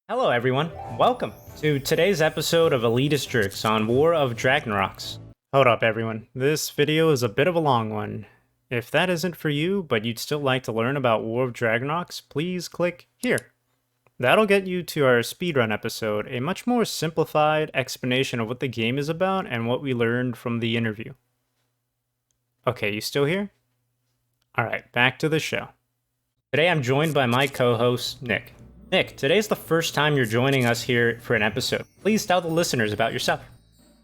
Hello everyone, welcome to today's episode of Elitist Jerks on War of Dragnorox. Hold up everyone, this video is a bit of a long one. If that isn't for you, but you'd still like to learn about War of Dragnorox, please click here. That'll get you to our speedrun episode, a much more simplified explanation of what the game is about and what we learned from the interview. Okay, you still here? Alright, back to the show. Today I'm joined by my co-host, Nick. Nick, today's the first time you're joining us here for an episode. Please tell the listeners about yourself.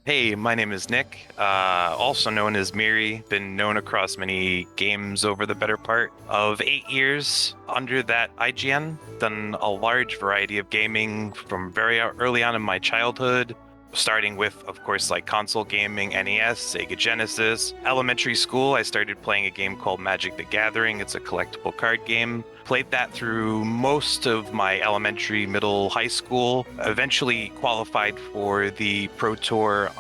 Hey, my name is Nick, also known as Miri. Been known across many games over the better part of 8 years under that IGN. Done a large variety of gaming from very early on in my childhood, starting with, of course, like console gaming, NES, Sega Genesis. Elementary school, I started playing a game called Magic the Gathering. It's a collectible card game. Played that through most of my elementary, middle, high school. Eventually qualified for the Pro Tour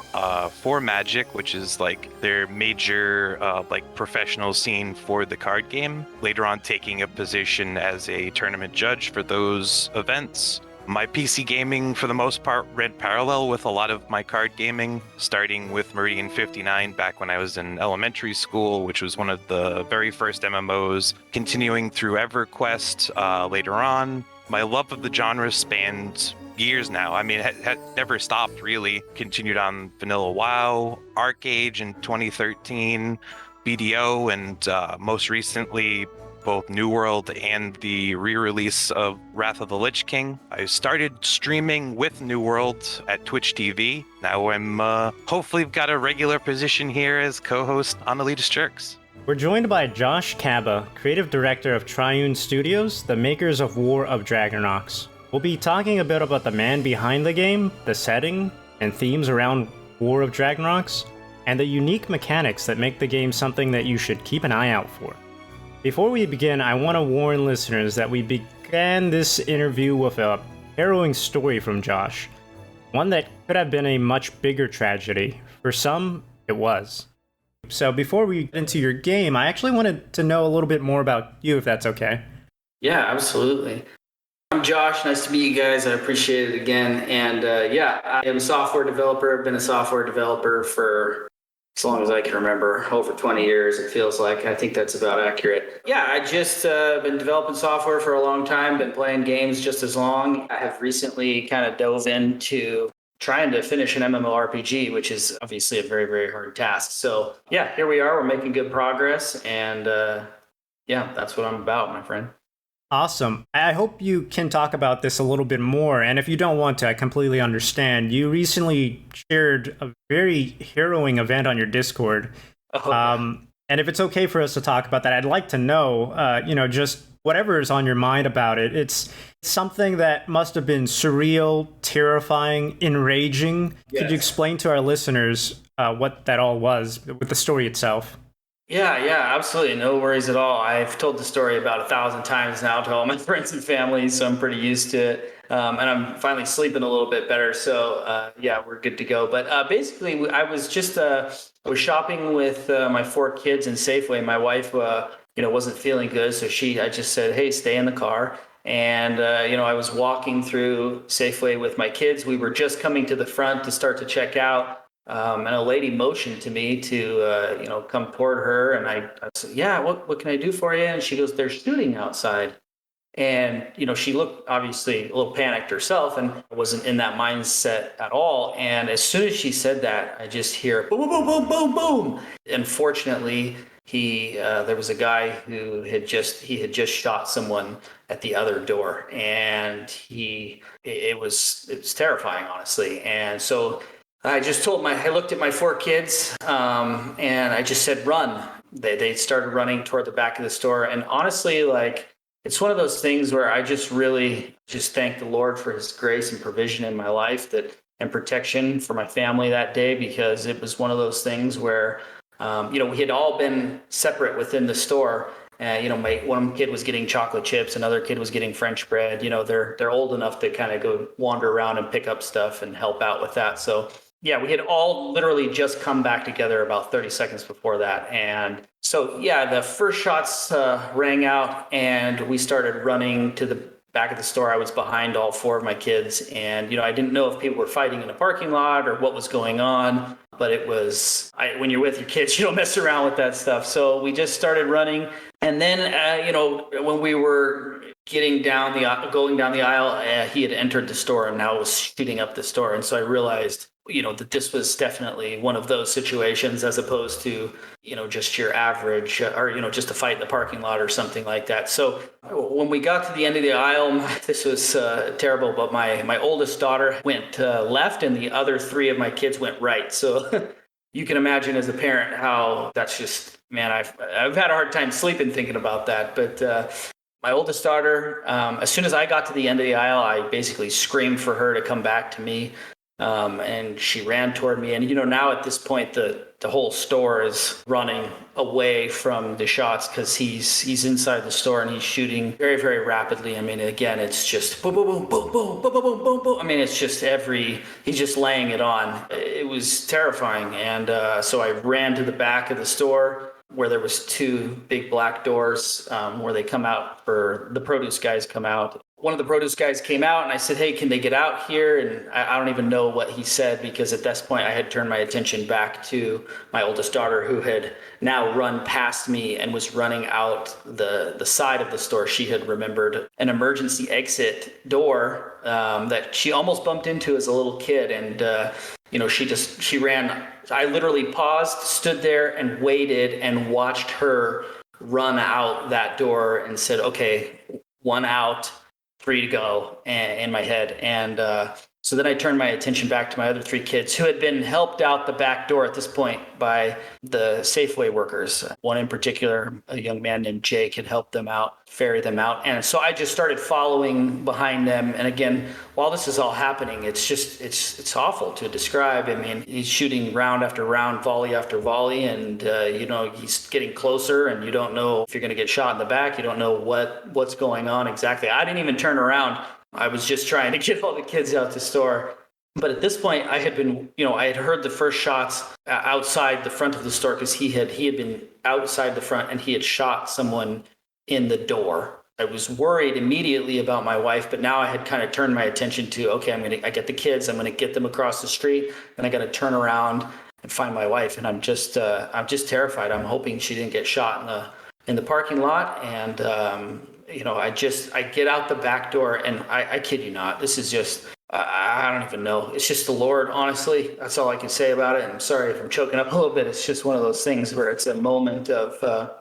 for Magic, which is like their major like professional scene for the card game. Later on taking a position as a tournament judge for those events. My PC gaming, for the most part, read parallel with a lot of my card gaming, starting with Meridian 59 back when I was in elementary school, which was one of the very first MMOs, continuing through EverQuest later on. My love of the genre spanned years now. I mean, it had never stopped, really. Continued on Vanilla WoW, ArcAge in 2013, BDO, and most recently, both New World and the re-release of Wrath of the Lich King. I started streaming with New World at Twitch TV. Now I'm hopefully got a regular position here as co-host on Elitist Jerks. We're joined by Josh Caba, creative director of Triune Studios, the makers of War of Dragnorox. We'll be talking a bit about the man behind the game, the setting, and themes around War of Dragnorox, and the unique mechanics that make the game something that you should keep an eye out for. Before we begin, I want to warn listeners that we began this interview with a harrowing story from Josh. One that could have been a much bigger tragedy. For some, it was. So before we get into your game, I actually wanted to know a little bit more about you, if that's okay. Yeah, absolutely. I'm Josh. Nice to meet you guys. I appreciate it again. And yeah, I am a software developer. I've been a software developer for as long as I can remember, over 20 years, it feels like. I think that's about accurate. Yeah, I just been developing software for a long time, been playing games just as long. I have recently kind of dove into trying to finish an MMORPG, which is obviously a very, very hard task. So yeah, here we are. We're making good progress. And yeah, that's what I'm about, my friend. Awesome. I hope you can talk about this a little bit more. And if you don't want to, I completely understand. You recently shared a very harrowing event on your Discord. And if it's okay for us to talk about that, I'd like to know, just whatever is on your mind about it. It's something that must have been surreal, terrifying, enraging. Yes. Could you explain to our listeners what that all was with the story itself? Yeah, absolutely. No worries at all. I've told the story about 1,000 times now to all my friends and family, so I'm pretty used to it. And I'm finally sleeping a little bit better. So yeah, we're good to go. But basically, I was just I was shopping with my 4 kids in Safeway. My wife, wasn't feeling good, so I just said, "Hey, stay in the car." And I was walking through Safeway with my kids. We were just coming to the front to start to check out. And a lady motioned to me to, come toward her. And I said, "Yeah, what can I do for you?" And she goes, "They're shooting outside." And, she looked obviously a little panicked herself and wasn't in that mindset at all. And as soon as she said that, I just hear boom, boom, boom, boom, boom. Unfortunately, there was a guy who had just shot someone at the other door. And it was terrifying, honestly. And so I looked at my 4 kids, and I just said, "Run." They started running toward the back of the store. And honestly, it's one of those things where I just really just thank the Lord for his grace and provision in my life and protection for my family that day, because it was one of those things where, we had all been separate within the store. One kid was getting chocolate chips, another kid was getting French bread. They're old enough to kind of go wander around and pick up stuff and help out with that. So yeah, we had all literally just come back together about 30 seconds before that. And so, yeah, the first shots rang out and we started running to the back of the store. I was behind all four of my kids, and I didn't know if people were fighting in a parking lot or what was going on. But it was, when you're with your kids, you don't mess around with that stuff. So we just started running, and then when we were going down the aisle, he had entered the store and now was shooting up the store, and so I realized that this was definitely one of those situations, as opposed to just your average or just a fight in the parking lot or something like that. So when we got to the end of the aisle, this was terrible, but my oldest daughter went left and the other three of my kids went right. So you can imagine as a parent how that's just, man, I've had a hard time sleeping thinking about that. But my oldest daughter, as soon as I got to the end of the aisle, I basically screamed for her to come back to me. And she ran toward me. And, now at this point, the whole store is running away from the shots because he's inside the store and he's shooting very, very rapidly. I mean, again, it's just boom, boom, boom, boom, boom, boom, boom, boom, boom. I mean, it's just he's just laying it on. It was terrifying. And so I ran to the back of the store where there was two big black doors where they come out for the produce guys come out. One of the produce guys came out and I said, hey, can they get out here? And I don't even know what he said, because at this point I had turned my attention back to my oldest daughter, who had now run past me and was running out the side of the store. She had remembered an emergency exit door that she almost bumped into as a little kid. And, she ran. I literally paused, stood there and waited and watched her run out that door and said, okay, one out, 3 to go, in my head. And so then I turned my attention back to my other three kids, who had been helped out the back door at this point by the Safeway workers. One in particular, a young man named Jake, had helped them out, ferry them out. And so I just started following behind them. And again, while this is all happening, it's awful to describe. I mean, he's shooting round after round, volley after volley, and he's getting closer, and you don't know if you're going to get shot in the back. You don't know what's going on exactly. I didn't even turn around. I was just trying to get all the kids out the store. But at this point, I had heard the first shots outside the front of the store, because he had been outside the front and he had shot someone in the door. I was worried immediately about my wife, but now I had kind of turned my attention to, okay, I get the kids, I'm going to get them across the street, and I got to turn around and find my wife. And I'm just terrified. I'm hoping she didn't get shot in the parking lot. And I get out the back door, and I kid you not, this is just, I don't even know. It's just the Lord, honestly. That's all I can say about it. And I'm sorry if I'm choking up a little bit. It's just one of those things where it's a moment of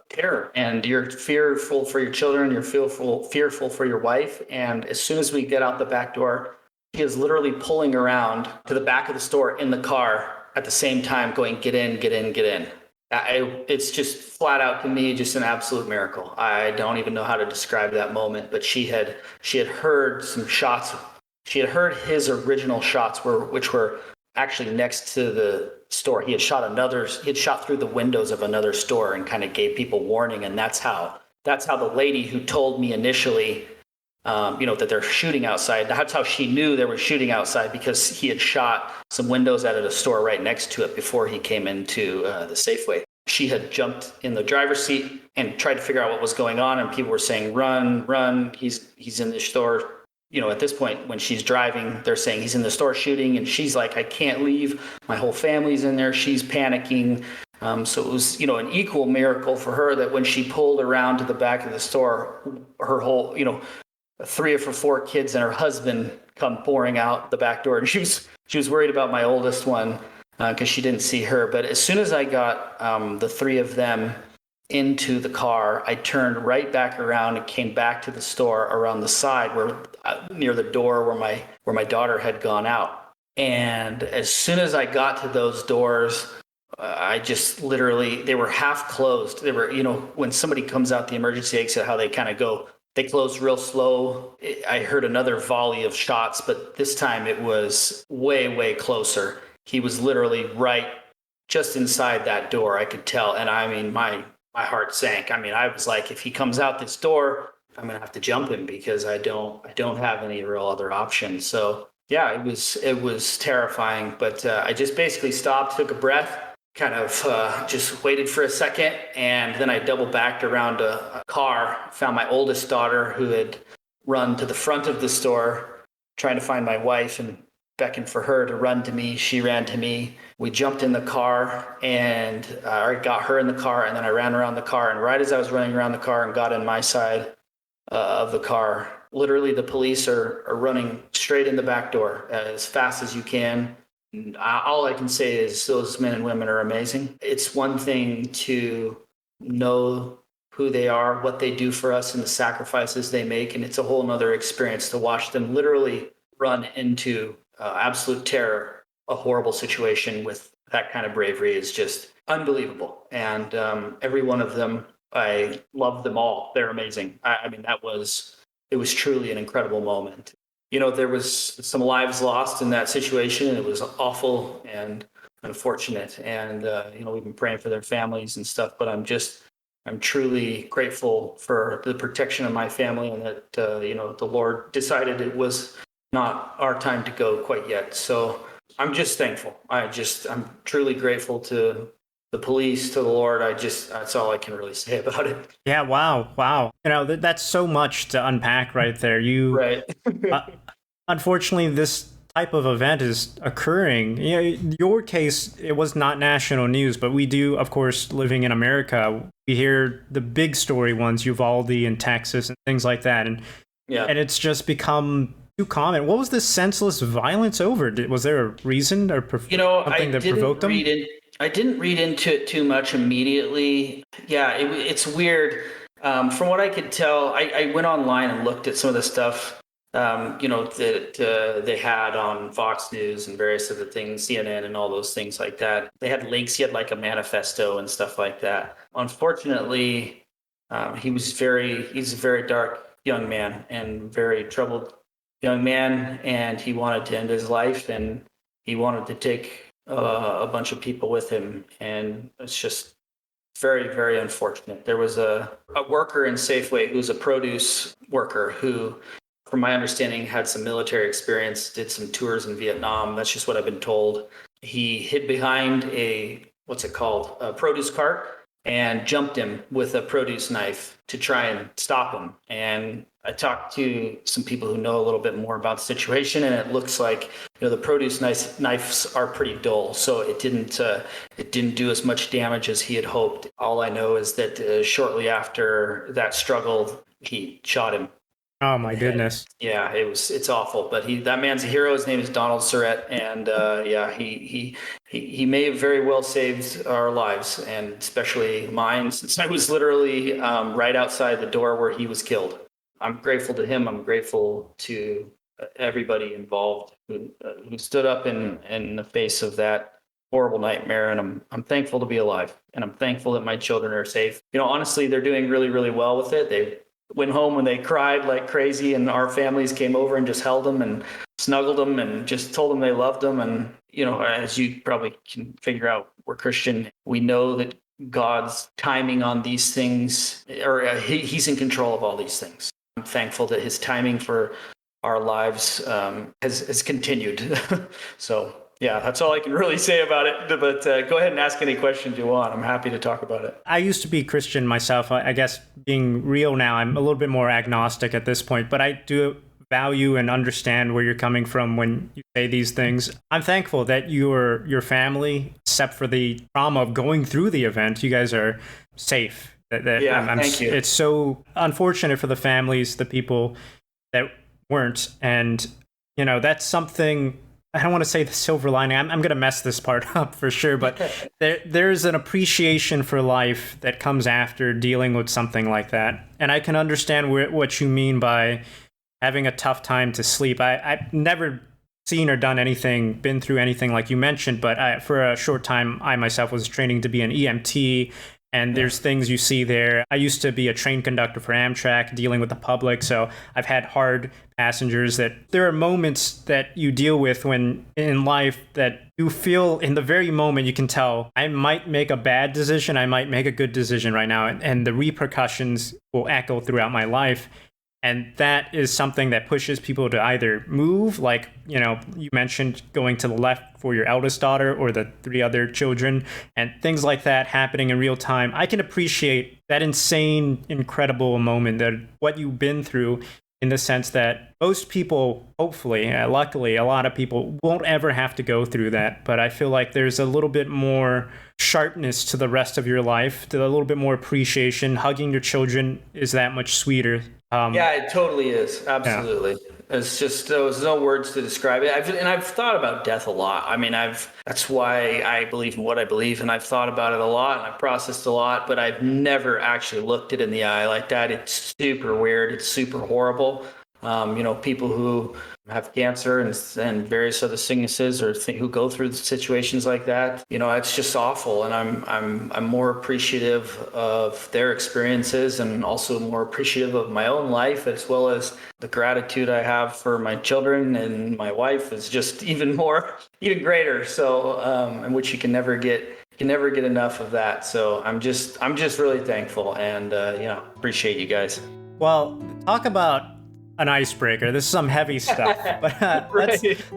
terror, and you're fearful for your children. You're fearful for your wife. And as soon as we get out the back door, he is literally pulling around to the back of the store in the car at the same time going, get in, get in, get in. It's just flat out, to me, just an absolute miracle. I don't even know how to describe that moment, but she had heard some shots. She had heard his original shots, which were actually next to the store. He had shot through the windows of another store and kind of gave people warning. And that's how the lady who told me initially, that they're shooting outside. That's how she knew they were shooting outside, because he had shot some windows out of the store right next to it before he came into the Safeway. She had jumped in the driver's seat and tried to figure out what was going on, and people were saying, "Run, run! He's in the store." At this point, when she's driving, they're saying he's in the store shooting, and she's like, "I can't leave. My whole family's in there." She's panicking. So it was, an equal miracle for her that when she pulled around to the back of the store, her whole, 3 of her 4 kids and her husband come pouring out the back door. And she was worried about my oldest one because she didn't see her. But as soon as I got the 3 of them into the car, I turned right back around and came back to the store around the side where near the door where my daughter had gone out. And as soon as I got to those doors, I just literally, they were half closed. They were, when somebody comes out the emergency exit, how they kind of go, they closed real slow. I heard another volley of shots, but this time it was way, way closer. He was literally right just inside that door. I could tell. And I mean, my heart sank. I mean, I was like, if he comes out this door, I'm going to have to jump him, because I don't have any real other options. So yeah, it was terrifying, but I just basically stopped, took a breath, kind of just waited for a second, and then I double backed around a car, found my oldest daughter, who had run to the front of the store, trying to find my wife and beckoned for her to run to me. She ran to me. We jumped in the car, and I got her in the car, and then I ran around the car. And right as I was running around the car and got in my side of the car, literally the police are running straight in the back door as fast as you can. And all I can say is those men and women are amazing. It's one thing to know who they are, what they do for us, and the sacrifices they make. And it's a whole nother experience to watch them literally run into absolute terror, a horrible situation with that kind of bravery is just unbelievable. And every one of them, I love them all. They're amazing. I mean, it was truly an incredible moment. There was some lives lost in that situation, and it was awful and unfortunate. And, we've been praying for their families and stuff, but I'm truly grateful for the protection of my family, and that, the Lord decided it was not our time to go quite yet. So I'm just thankful. I'm truly grateful to the police, to the Lord. That's all I can really say about it. Yeah, wow. That's so much to unpack right there. Right. Unfortunately, this type of event is occurring. Your case, it was not national news, but we do, of course, living in America, we hear the big story ones, Uvalde in Texas and things like that. And it's just become too common. What was this senseless violence over? Was there a reason or something that provoked them? I didn't read into it too much immediately. Yeah, it's weird. From what I could tell, I went online and looked at some of the stuff, that they had on Fox News and various other things, CNN and all those things like that. They had links. He had like a manifesto and stuff like that. Unfortunately, he's a very dark young man and very troubled young man, and he wanted to end his life, and he wanted to take a bunch of people with him, and it's just very, very unfortunate. There was a worker in Safeway who's a produce worker who, from my understanding, had some military experience, did some tours in Vietnam. That's just what I've been told. He hid behind a produce cart, and jumped him with a produce knife to try and stop him. And I talked to some people who know a little bit more about the situation, and it looks like the produce knives are pretty dull, so it didn't do as much damage as he had hoped. All I know is that shortly after that struggle, he shot him. Oh my goodness! Yeah, it's awful. But that man's a hero. His name is Donald Surratt, and he may have very well saved our lives, and especially mine, since I was literally right outside the door where he was killed. I'm grateful to him. I'm grateful to everybody involved who stood up in the face of that horrible nightmare, and I'm thankful to be alive, and I'm thankful that my children are safe. Honestly, they're doing really, really well with it. They went home when they cried like crazy, and our families came over and just held them and snuggled them and just told them they loved them. And, as you probably can figure out, we're Christian. We know that God's timing on these things, or he's in control of all these things. I'm thankful that his timing for our lives has continued. So, yeah, that's all I can really say about it. But go ahead and ask any questions you want. I'm happy to talk about it. I used to be Christian myself. I guess being real now, I'm a little bit more agnostic at this point, but I do value and understand where you're coming from when you say these things. I'm thankful that your family, except for the trauma of going through the event, you guys are safe. Thank you. It's so unfortunate for the families, the people that weren't. And, that's something... I don't want to say the silver lining. I'm going to mess this part up for sure, but there's an appreciation for life that comes after dealing with something like that. And I can understand what you mean by having a tough time to sleep. I've never seen or been through anything like you mentioned, but for a short time, I myself was training to be an EMT. And there's things you see there. I used to be a train conductor for Amtrak, dealing with the public. So I've had hard passengers that there are moments that you deal with when in life that you feel in the very moment, you can tell I might make a bad decision. I might make a good decision right now. And the repercussions will echo throughout my life. And that is something that pushes people to either move, like, you mentioned going to the left for your eldest daughter or the 3 other children, and things like that happening in real time. I can appreciate that insane, incredible moment, that what you've been through. in the sense that most people, hopefully, luckily, a lot of people won't ever have to go through that. But I feel like there's a little bit more sharpness to the rest of your life, to a little bit more appreciation. Hugging your children is that much sweeter. Yeah, it totally is. Absolutely. Yeah. It's just, there's no words to describe it. I've thought about death a lot. I mean, that's why I believe in what I believe, and I've thought about it a lot and I've processed a lot, but I've never actually looked it in the eye like that. It's super weird. It's super horrible. People who have cancer and various other sicknesses or who go through situations like that, it's just awful. And I'm more appreciative of their experiences and also more appreciative of my own life, as well as the gratitude I have for my children and my wife is just even greater. So, in which you can never get enough of that. So I'm just really thankful and, appreciate you guys. Well, talk about an icebreaker. This is some heavy stuff, but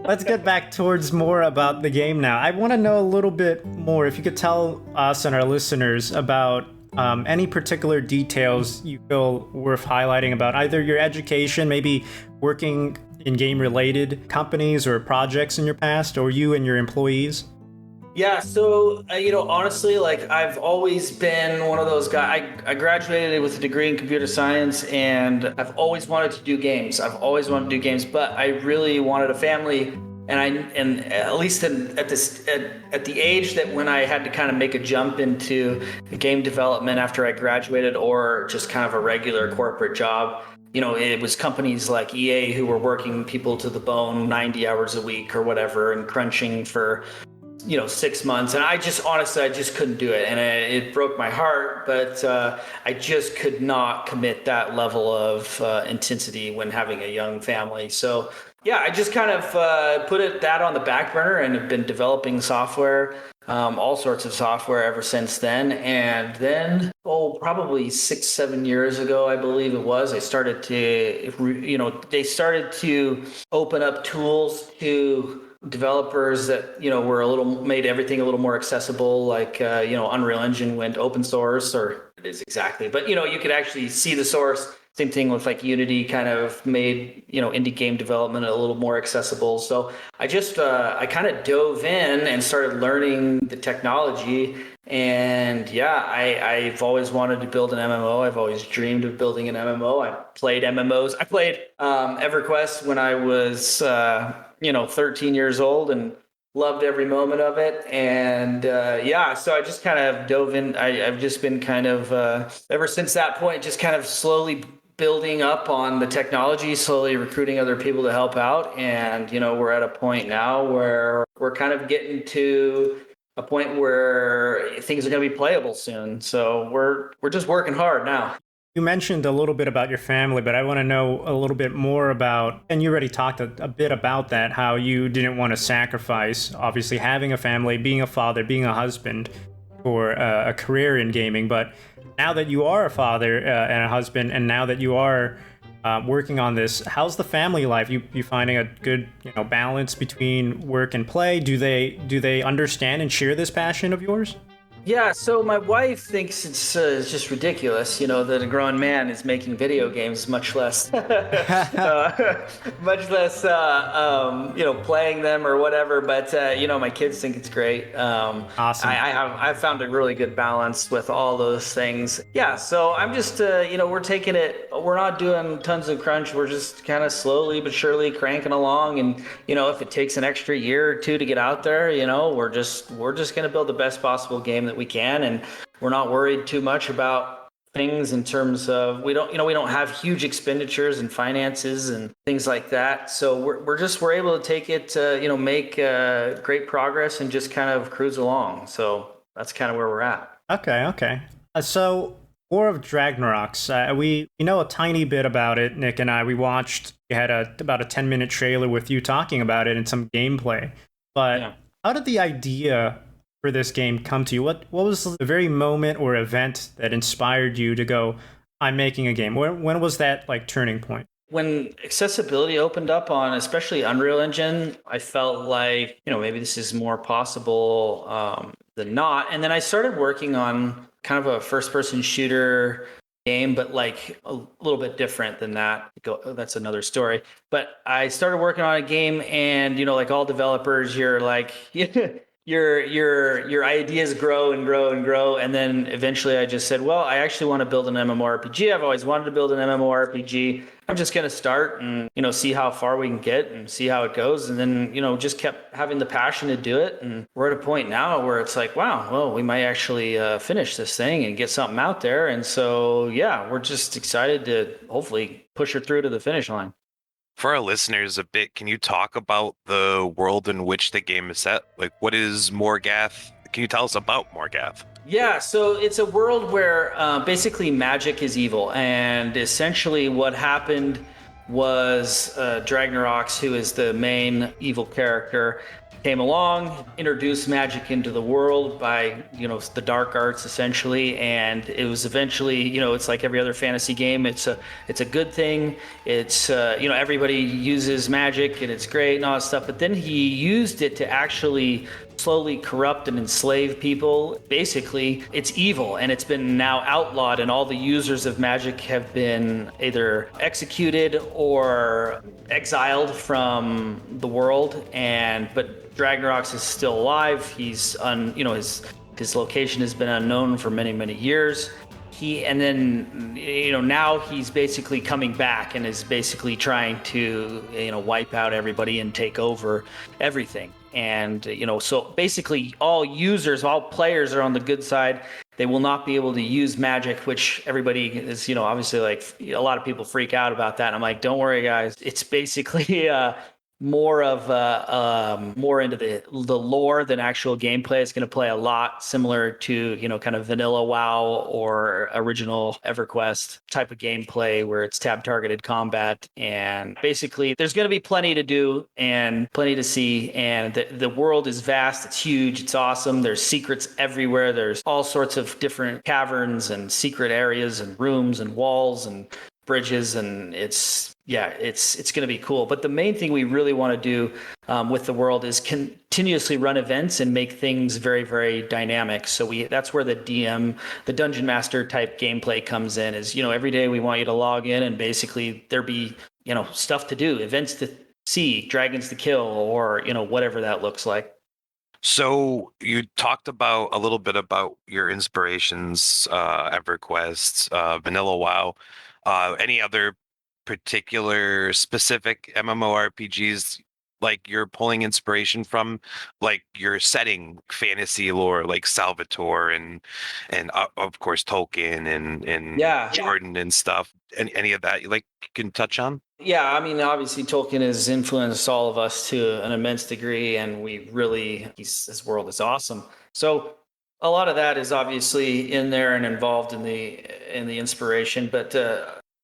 let's get back towards more about the game now. I want to know a little bit more. If you could tell us and our listeners about any particular details you feel worth highlighting about either your education, maybe working in game-related companies or projects in your past, or you and your employees. Yeah, so, honestly, like I've always been one of those guys. I graduated with a degree in computer science and I've always wanted to do games. But I really wanted a family. And at least at the age that when I had to kind of make a jump into game development after I graduated or just kind of a regular corporate job, it was companies like EA who were working people to the bone 90 hours a week or whatever and crunching for 6 months. And I just couldn't do it. And it broke my heart, but I just could not commit that level of intensity when having a young family. So yeah, I just kind of put that on the back burner and have been developing software, all sorts of software ever since then. And then, probably 6-7 years ago, I believe it was, they started to open up tools to developers that made everything a little more accessible, like Unreal Engine went open source, or it is exactly, but you could actually see the source. Same thing with like Unity kind of made indie game development a little more accessible. So I just I kind of dove in and started learning the technology. And yeah, I've always wanted to build an MMO. I've always dreamed of building an MMO. I played MMOs. I played EverQuest when I was 13 years old and loved every moment of it. And so I just kind of dove in. I've just been kind of ever since that point, just kind of slowly building up on the technology, slowly recruiting other people to help out. And we're at a point now where we're kind of getting to a point where things are going to be playable soon. So we're just working hard now. You mentioned a little bit about your family, but I want to know a little bit more about, and you already talked a bit about that, how you didn't want to sacrifice, obviously, having a family, being a father, being a husband for a career in gaming. But now that you are a father and a husband, and now that you are working on this, how's the family life? You finding a good balance between work and play? Do they understand and share this passion of yours? Yeah, so my wife thinks it's just ridiculous, that a grown man is making video games, much less, playing them or whatever. But my kids think it's great. Awesome. I've found a really good balance with all those things. Yeah, so I'm just, we're taking it. We're not doing tons of crunch. We're just kind of slowly but surely cranking along. And if it takes an extra year or two to get out there, we're just going to build the best possible game that we can, and we're not worried too much about things in terms of we don't have huge expenditures and finances and things like that. So we're able to take it make great progress and just kind of cruise along. So that's kind of where we're at. Okay. So War of Dragnorox, we know a tiny bit about it. Nick and I, we had about a 10-minute trailer with you talking about it and some gameplay. But How did the idea for this game come to you? What was the very moment or event that inspired you to go, I'm making a game? When was that turning point? When accessibility opened up on especially Unreal Engine, I felt like, maybe this is more possible than not. And then I started working on kind of a first-person shooter game, but like a little bit different than that. That's another story. But I started working on a game, and like all developers, you're like your ideas grow and grow and grow, and then eventually I just said, well, I actually want to build an MMORPG. I've always wanted to build an MMORPG. I'm just going to start and see how far we can get and see how it goes, and then just kept having the passion to do it, and we're at a point now where it's like, wow, well, we might actually finish this thing and get something out there. And so yeah, we're just excited to hopefully push it through to the finish line. For our listeners a bit, can you talk about the world in which the game is set? Like, what is Morgath? Can you tell us about Morgath? Yeah, so it's a world where basically magic is evil, and essentially what happened was Dragnox, who is the main evil character, came along, introduced magic into the world by the dark arts essentially, and it was eventually it's like every other fantasy game. It's a good thing. It's everybody uses magic and it's great and all that stuff. But then he used it to actually slowly corrupt and enslave people. Basically, it's evil, and it's been now outlawed, and all the users of magic have been either executed or exiled from the world. But Dragnox is still alive. He's his location has been unknown for many years. Now he's basically coming back and is basically trying to wipe out everybody and take over everything. And so basically all players are on the good side. They will not be able to use magic, which everybody is obviously, like, a lot of people freak out about that. And I'm like, don't worry guys, it's basically more into the lore than actual gameplay. It's going to play a lot similar to kind of vanilla WoW or original EverQuest type of gameplay, where it's tab targeted combat, and basically there's going to be plenty to do and plenty to see. And the world is vast, it's huge, it's awesome. There's secrets everywhere. There's all sorts of different caverns and secret areas and rooms and walls and bridges, and it's going to be cool. But the main thing we really want to do with the world is continuously run events and make things very, very dynamic. So that's where the DM, the dungeon master type gameplay comes in. Is every day we want you to log in, and basically there be stuff to do, events to see, dragons to kill, or whatever that looks like. So you talked about a little bit about your inspirations, EverQuest, Vanilla WoW. Any other particular specific MMORPGs like you're pulling inspiration from, like your setting fantasy lore, like Salvatore and of course Tolkien and Jordan and stuff? Any of that you can touch on? Yeah, I mean, obviously Tolkien has influenced all of us to an immense degree, and his world is awesome. So a lot of that is obviously in there and involved in the inspiration. But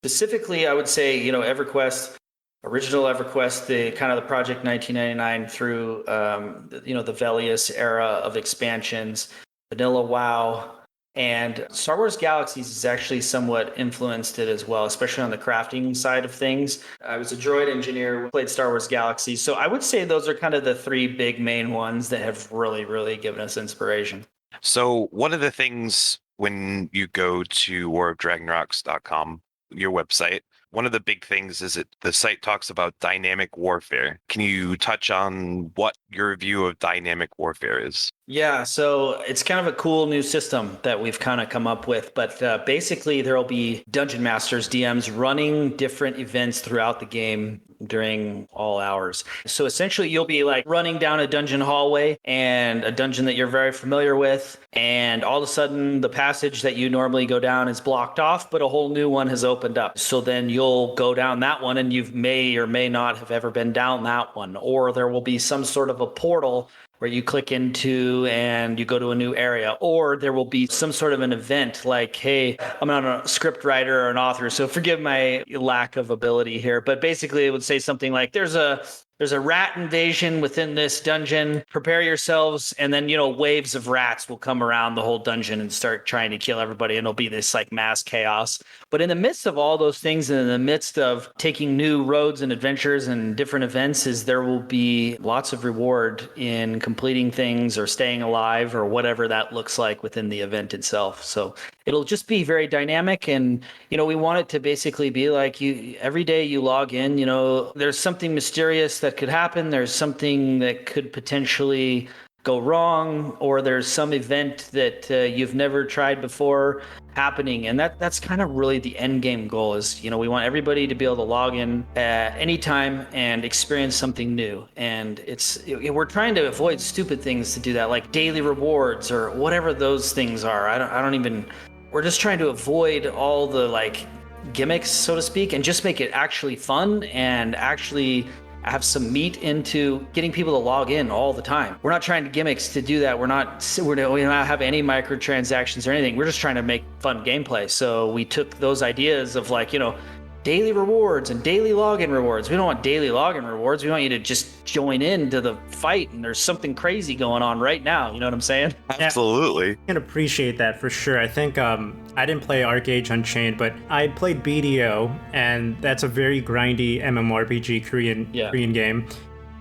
specifically, I would say EverQuest, original EverQuest, the kind of the Project 1999 through the Velius era of expansions, Vanilla WoW. And Star Wars Galaxies is actually somewhat influenced it as well, especially on the crafting side of things. I was a droid engineer who played Star Wars Galaxies. So I would say those are kind of the three big main ones that have really, really given us inspiration. So one of the things when you go to warofdragnorox.com, your website, one of the big things is the site talks about dynamic warfare. Can you touch on what your view of dynamic warfare is? Yeah, so it's kind of a cool new system that we've kind of come up with. But basically, there will be dungeon masters, DMs, running different events throughout the game during all hours. So essentially, you'll be like running down a dungeon hallway, and a dungeon that you're very familiar with, and all of a sudden the passage that you normally go down is blocked off, but a whole new one has opened up. So then you'll go down that one, and you may or may not have ever been down that one. Or there will be some sort of a portal where you click into and you go to a new area, or there will be some sort of an event like, hey, I'm not a script writer or an author, so forgive my lack of ability here, but basically it would say something like, there's a rat invasion within this dungeon, prepare yourselves, and then waves of rats will come around the whole dungeon and start trying to kill everybody, and it'll be this like mass chaos. But in the midst of all those things, and in the midst of taking new roads and adventures and different events, there will be lots of reward in completing things or staying alive or whatever that looks like within the event itself. So it'll just be very dynamic. And, we want it to basically be like every day you log in, there's something mysterious that could happen. There's something that could potentially go wrong, or there's some event that you've never tried before happening. And that's kind of really the end game goal is, we want everybody to be able to log in at any time and experience something new. And we're trying to avoid stupid things to do that, like daily rewards or whatever those things are. We're just trying to avoid all the like gimmicks, so to speak, and just make it actually fun and actually have some meat into getting people to log in all the time. We're not trying to gimmicks to do that. We don't have any microtransactions or anything. We're just trying to make fun gameplay. So we took those ideas of like, daily rewards and daily login rewards. We don't want daily login rewards. We want you to just join into the fight and there's something crazy going on right now. You know what I'm saying? Absolutely. I can appreciate that for sure. I think I didn't play Arcade Unchained, but I played BDO, and that's a very grindy MMORPG Korean game.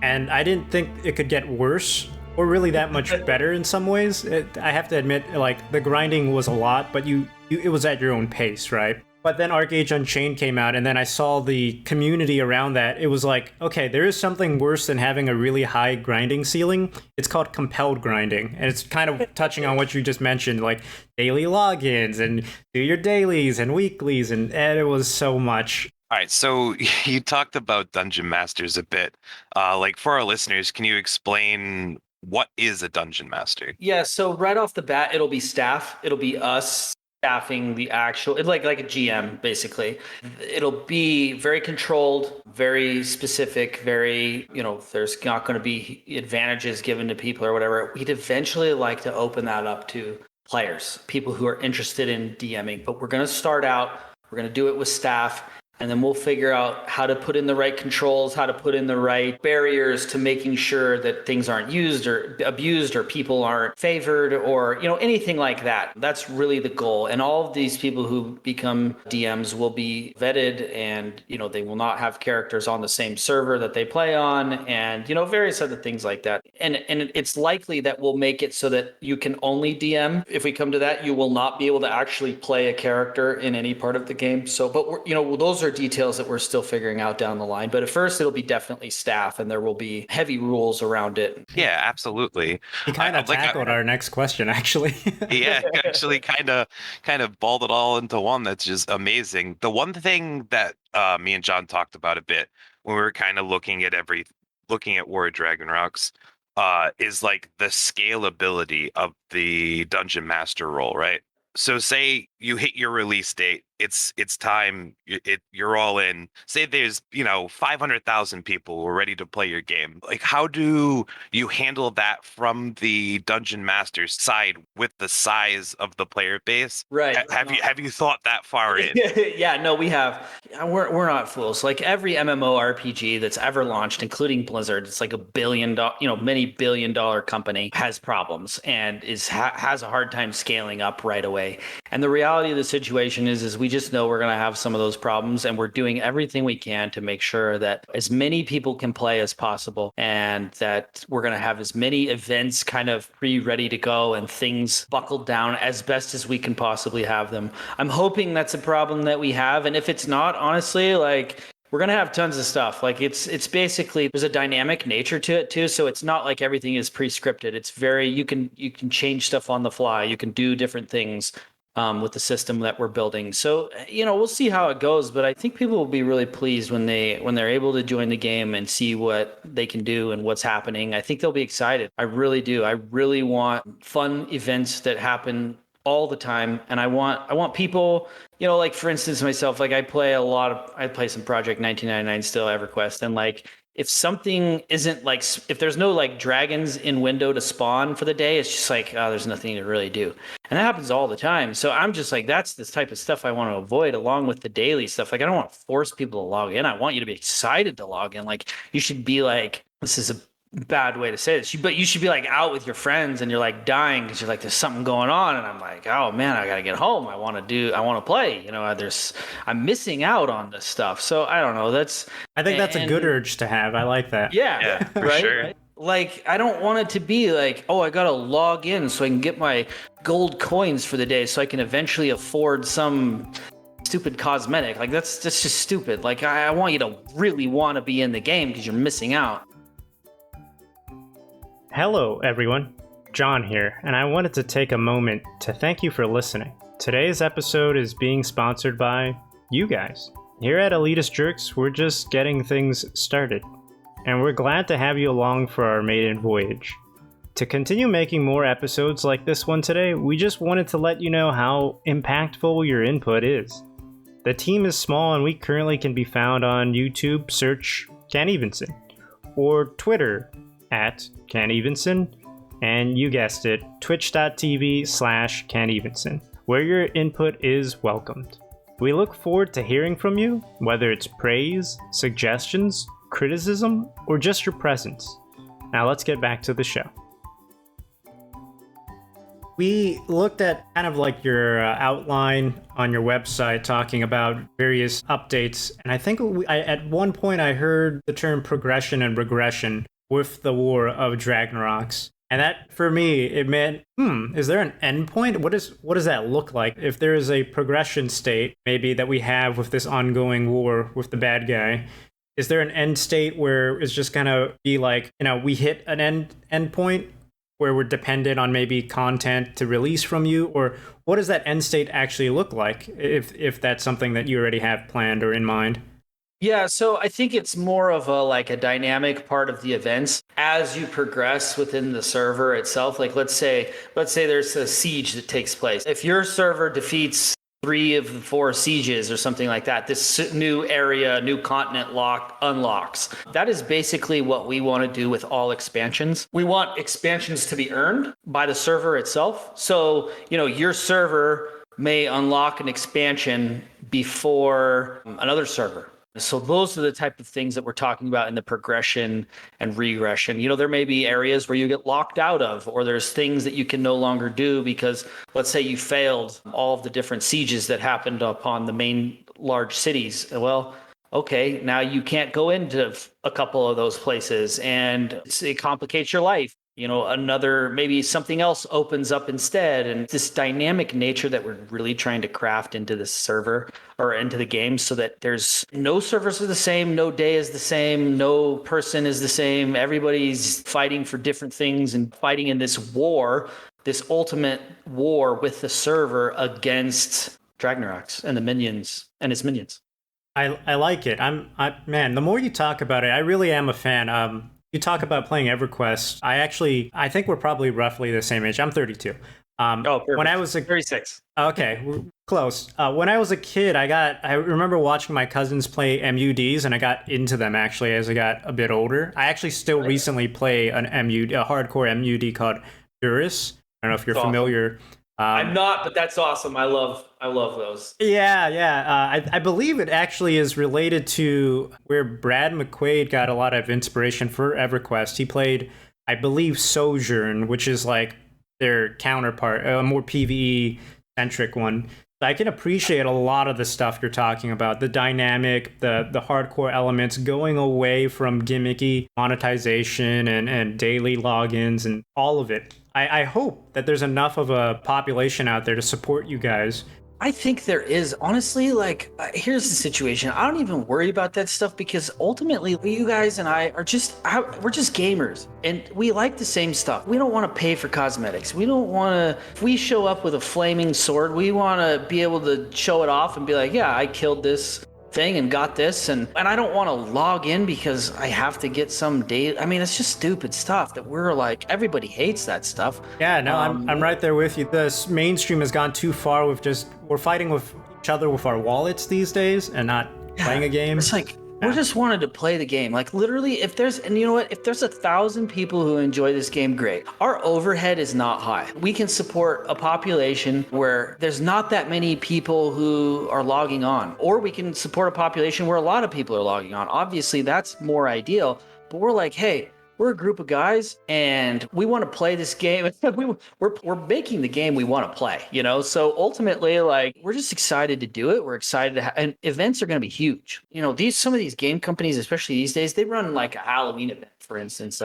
And I didn't think it could get worse or really that much better in some ways. I have to admit, like, the grinding was a lot, but it was at your own pace, right? But then Arcade Unchained came out, and then I saw the community around that. It was like, okay, there is something worse than having a really high grinding ceiling. It's called compelled grinding, and it's kind of touching on what you just mentioned, like daily logins and do your dailies and weeklies, and it was so much. All right, so you talked about Dungeon Masters a bit. Like, for our listeners, can you explain what is a Dungeon Master? Yeah, so right off the bat, it'll be staff. It'll be us staffing the actual, it's like a GM basically. It'll be very controlled, very specific, very, there's not going to be advantages given to people or whatever. We'd eventually like to open that up to players, people who are interested in DMing, but we're going to start out, we're going to do it with staff. And then we'll figure out how to put in the right controls, how to put in the right barriers to making sure that things aren't used or abused or people aren't favored or, anything like that. That's really the goal. And all of these people who become DMs will be vetted and, they will not have characters on the same server that they play on and, various other things like that. And it's likely that we'll make it so that you can only DM. If we come to that, you will not be able to actually play a character in any part of the game. So, but those are details that we're still figuring out down the line, but at first it'll be definitely staff and there will be heavy rules around it. Yeah, absolutely. You kind of tackled our next question, actually. Yeah, actually kind of balled it all into one. That's just amazing. The one thing that me and John talked about a bit when we were kind of looking at War of Dragnorox is like the scalability of the Dungeon Master role, right? So say you hit your release date, it's time, you're all in. Say there's 500,000 people who are ready to play your game. Like, how do you handle that from the Dungeon Master's side with the size of the player base? Right. Have you thought that far in? Yeah, no, we have. We're not fools. Like every MMORPG that's ever launched, including Blizzard, it's like a many billion-dollar company has problems and has a hard time scaling up right away. And the reality of the situation is we just know we're going to have some of those problems, and we're doing everything we can to make sure that as many people can play as possible, and that we're going to have as many events kind of ready to go and things buckled down as best as we can possibly have them. I'm hoping that's a problem that we have, and if it's not, honestly, like, we're going to have tons of stuff. Like it's basically, there's a dynamic nature to it too. So it's not like everything is pre-scripted. It's very, you can change stuff on the fly. You can do different things with the system that we're building. So, we'll see how it goes, but I think people will be really pleased when they're able to join the game and see what they can do and what's happening. I think they'll be excited. I really do. I really want fun events that happen all the time. And I want people, like for instance, myself, like I play some Project 1999 still, EverQuest. And like, if something isn't like, if there's no like dragons in window to spawn for the day, it's just like, oh, there's nothing to really do. And that happens all the time. So I'm just like, that's the type of stuff I want to avoid along with the daily stuff. Like, I don't want to force people to log in. I want you to be excited to log in. Like, you should be like, this is a bad way to say this, but you should be like out with your friends and you're like dying because you're like, there's something going on. And I'm like, oh man, I got to get home. I want to play, I'm missing out on this stuff. So I don't know. I think that's a good urge to have. I like that. Yeah, for right, sure. Right? Like, I don't want it to be like, oh, I gotta log in so I can get my gold coins for the day so I can eventually afford some stupid cosmetic. Like, that's just stupid. Like, I want you to really want to be in the game because you're missing out. Hello, everyone. John here, and I wanted to take a moment to thank you for listening. Today's episode is being sponsored by you guys. Here at Elitist Jerks, we're just getting things started, and we're glad to have you along for our maiden voyage. To continue making more episodes like this one today, we just wanted to let you know how impactful your input is. The team is small, and we currently can be found on YouTube, search Can't Evenson, or Twitter at Can't Evenson, and you guessed it, twitch.tv/Can't Evenson, where your input is welcomed. We look forward to hearing from you, whether it's praise, suggestions, criticism, or just your presence. Now let's get back to the show. We looked at kind of like your outline on your website talking about various updates, and I think at one point I heard the term progression and regression with the War of Dragnorox. And that, for me, it meant, is there an endpoint? What does that look like? If there is a progression state, maybe, that we have with this ongoing war with the bad guy, is there an end state where it's just gonna be like, we hit an end point where we're dependent on maybe content to release from you? Or what does that end state actually look like, if that's something that you already have planned or in mind? Yeah, so I think it's more of a dynamic part of the events as you progress within the server itself. Like, let's say there's a siege that takes place. If your server defeats 3 of the 4 sieges or something like that, this new area, new continent unlocks. That is basically what we want to do with all expansions. We want expansions to be earned by the server itself. So, your server may unlock an expansion before another server. So those are the type of things that we're talking about in the progression and regression. There may be areas where you get locked out of, or there's things that you can no longer do because, let's say, you failed all of the different sieges that happened upon the main large cities. Well, okay, now you can't go into a couple of those places, and it complicates your life. Maybe something else opens up instead. And this dynamic nature that we're really trying to craft into the server or into the game, so that there's no servers are the same, no day is the same, no person is the same. Everybody's fighting for different things and fighting in this war, this ultimate war with the server against Dragnox and the minions and its minions. I like it. Man, the more you talk about it, I really am a fan. You talk about playing EverQuest. I think we're probably roughly the same age. I'm 32. Perfect. When I was 36. Okay, we're close. When I was a kid, I remember watching my cousins play MUDs, and I got into them actually as I got a bit older. I actually still recently play a hardcore MUD called Durus. I don't know if you're familiar. I'm not, but that's awesome. I love those. Yeah. I believe it actually is related to where Brad MacLeod got a lot of inspiration for EverQuest. He played, I believe, Sojourn, which is like their counterpart, a more PvE centric one. I can appreciate a lot of the stuff you're talking about, the dynamic, the hardcore elements, going away from gimmicky monetization and daily logins and all of it. I hope that there's enough of a population out there to support you guys. I think there is. Honestly, here's the situation. I don't even worry about that stuff because ultimately you guys and I we're just gamers and we like the same stuff. We don't want to pay for cosmetics. We don't want to, if we show up with a flaming sword, we want to be able to show it off and be like, yeah, I killed this thing and got this, and I don't want to log in because I have to get some data. I mean, it's just stupid stuff that we're like, everybody hates that stuff. Yeah, no, I'm right there with you. This mainstream has gone too far with we're fighting with each other with our wallets these days and not playing a game. It's like, we just wanted to play the game. Like, literally, if there's 1,000 people who enjoy this game, great. Our overhead is not high. We can support a population where there's not that many people who are logging on, or we can support a population where a lot of people are logging on. Obviously, that's more ideal, but we're like, hey, we're a group of guys and we want to play this game. We're making the game we want to play, So ultimately, we're just excited to do it. We're excited to and events are going to be huge. Some of these game companies, especially these days, they run like a Halloween event, for instance.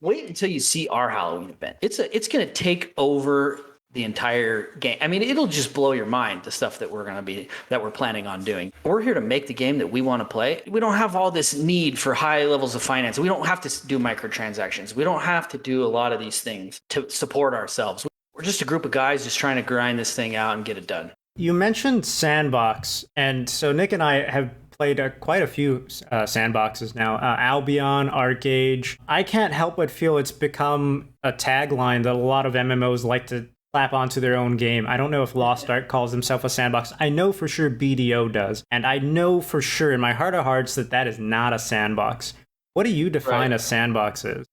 wait until you see our Halloween event. It's going to take over the entire game. I mean, it'll just blow your mind, the stuff that we're planning on doing. We're here to make the game that we want to play. We don't have all this need for high levels of finance. We don't have to do microtransactions. We don't have to do a lot of these things to support ourselves. We're just a group of guys just trying to grind this thing out and get it done. You mentioned Sandbox, and so Nick and I have played quite a few sandboxes now. Albion, ArcAge. I can't help but feel it's become a tagline that a lot of MMOs like to slap onto their own game. I don't know if Lost Ark calls himself a sandbox. I know for sure BDO does. And I know for sure in my heart of hearts that is not a sandbox. What do you define a sandbox as?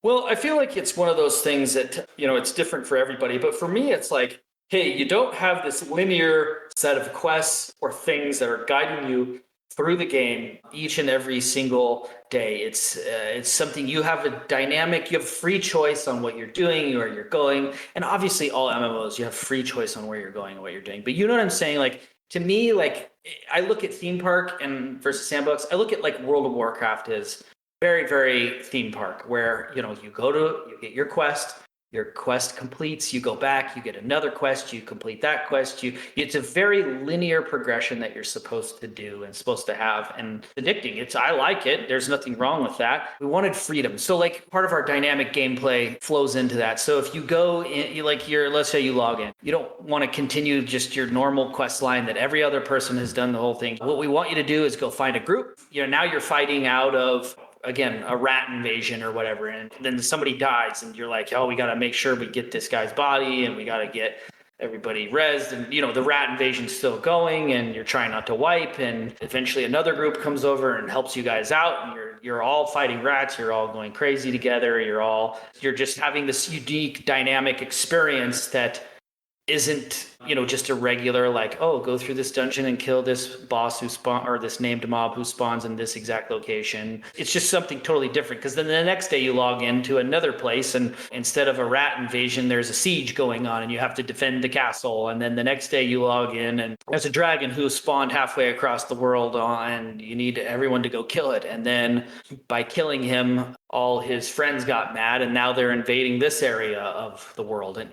Well, I feel like it's one of those things that, it's different for everybody. But for me, it's like, hey, you don't have this linear set of quests or things that are guiding you through the game each and every single day. It's something you have a dynamic, you have free choice on what you're doing, where you're going. And obviously all MMOs, you have free choice on where you're going and what you're doing. But you know what I'm saying? Like, to me, like, I look at theme park and versus sandbox. I look at like World of Warcraft as very, very theme park, where, you get your quest completes, you go back, you get another quest, you complete that quest. It's a very linear progression that you're supposed to do and supposed to have, and addicting. I like it. There's nothing wrong with that. We wanted freedom. So like part of our dynamic gameplay flows into that. So if you go in, let's say you log in, you don't want to continue just your normal quest line that every other person has done the whole thing. What we want you to do is go find a group. Now you're fighting out of, again, a rat invasion or whatever, and then somebody dies and you're like, oh, we got to make sure we get this guy's body and we got to get everybody rezzed, and the rat invasion's still going and you're trying not to wipe, and eventually another group comes over and helps you guys out, and you're all fighting rats, you're all going crazy together, you're just having this unique dynamic experience that isn't just a regular, like, oh, go through this dungeon and kill this boss or this named mob who spawns in this exact location. It's just something totally different, because then the next day you log into another place and instead of a rat invasion, there's a siege going on and you have to defend the castle. And then the next day you log in and there's a dragon who spawned halfway across the world and you need everyone to go kill it. And then by killing him, all his friends got mad and now they're invading this area of the world. And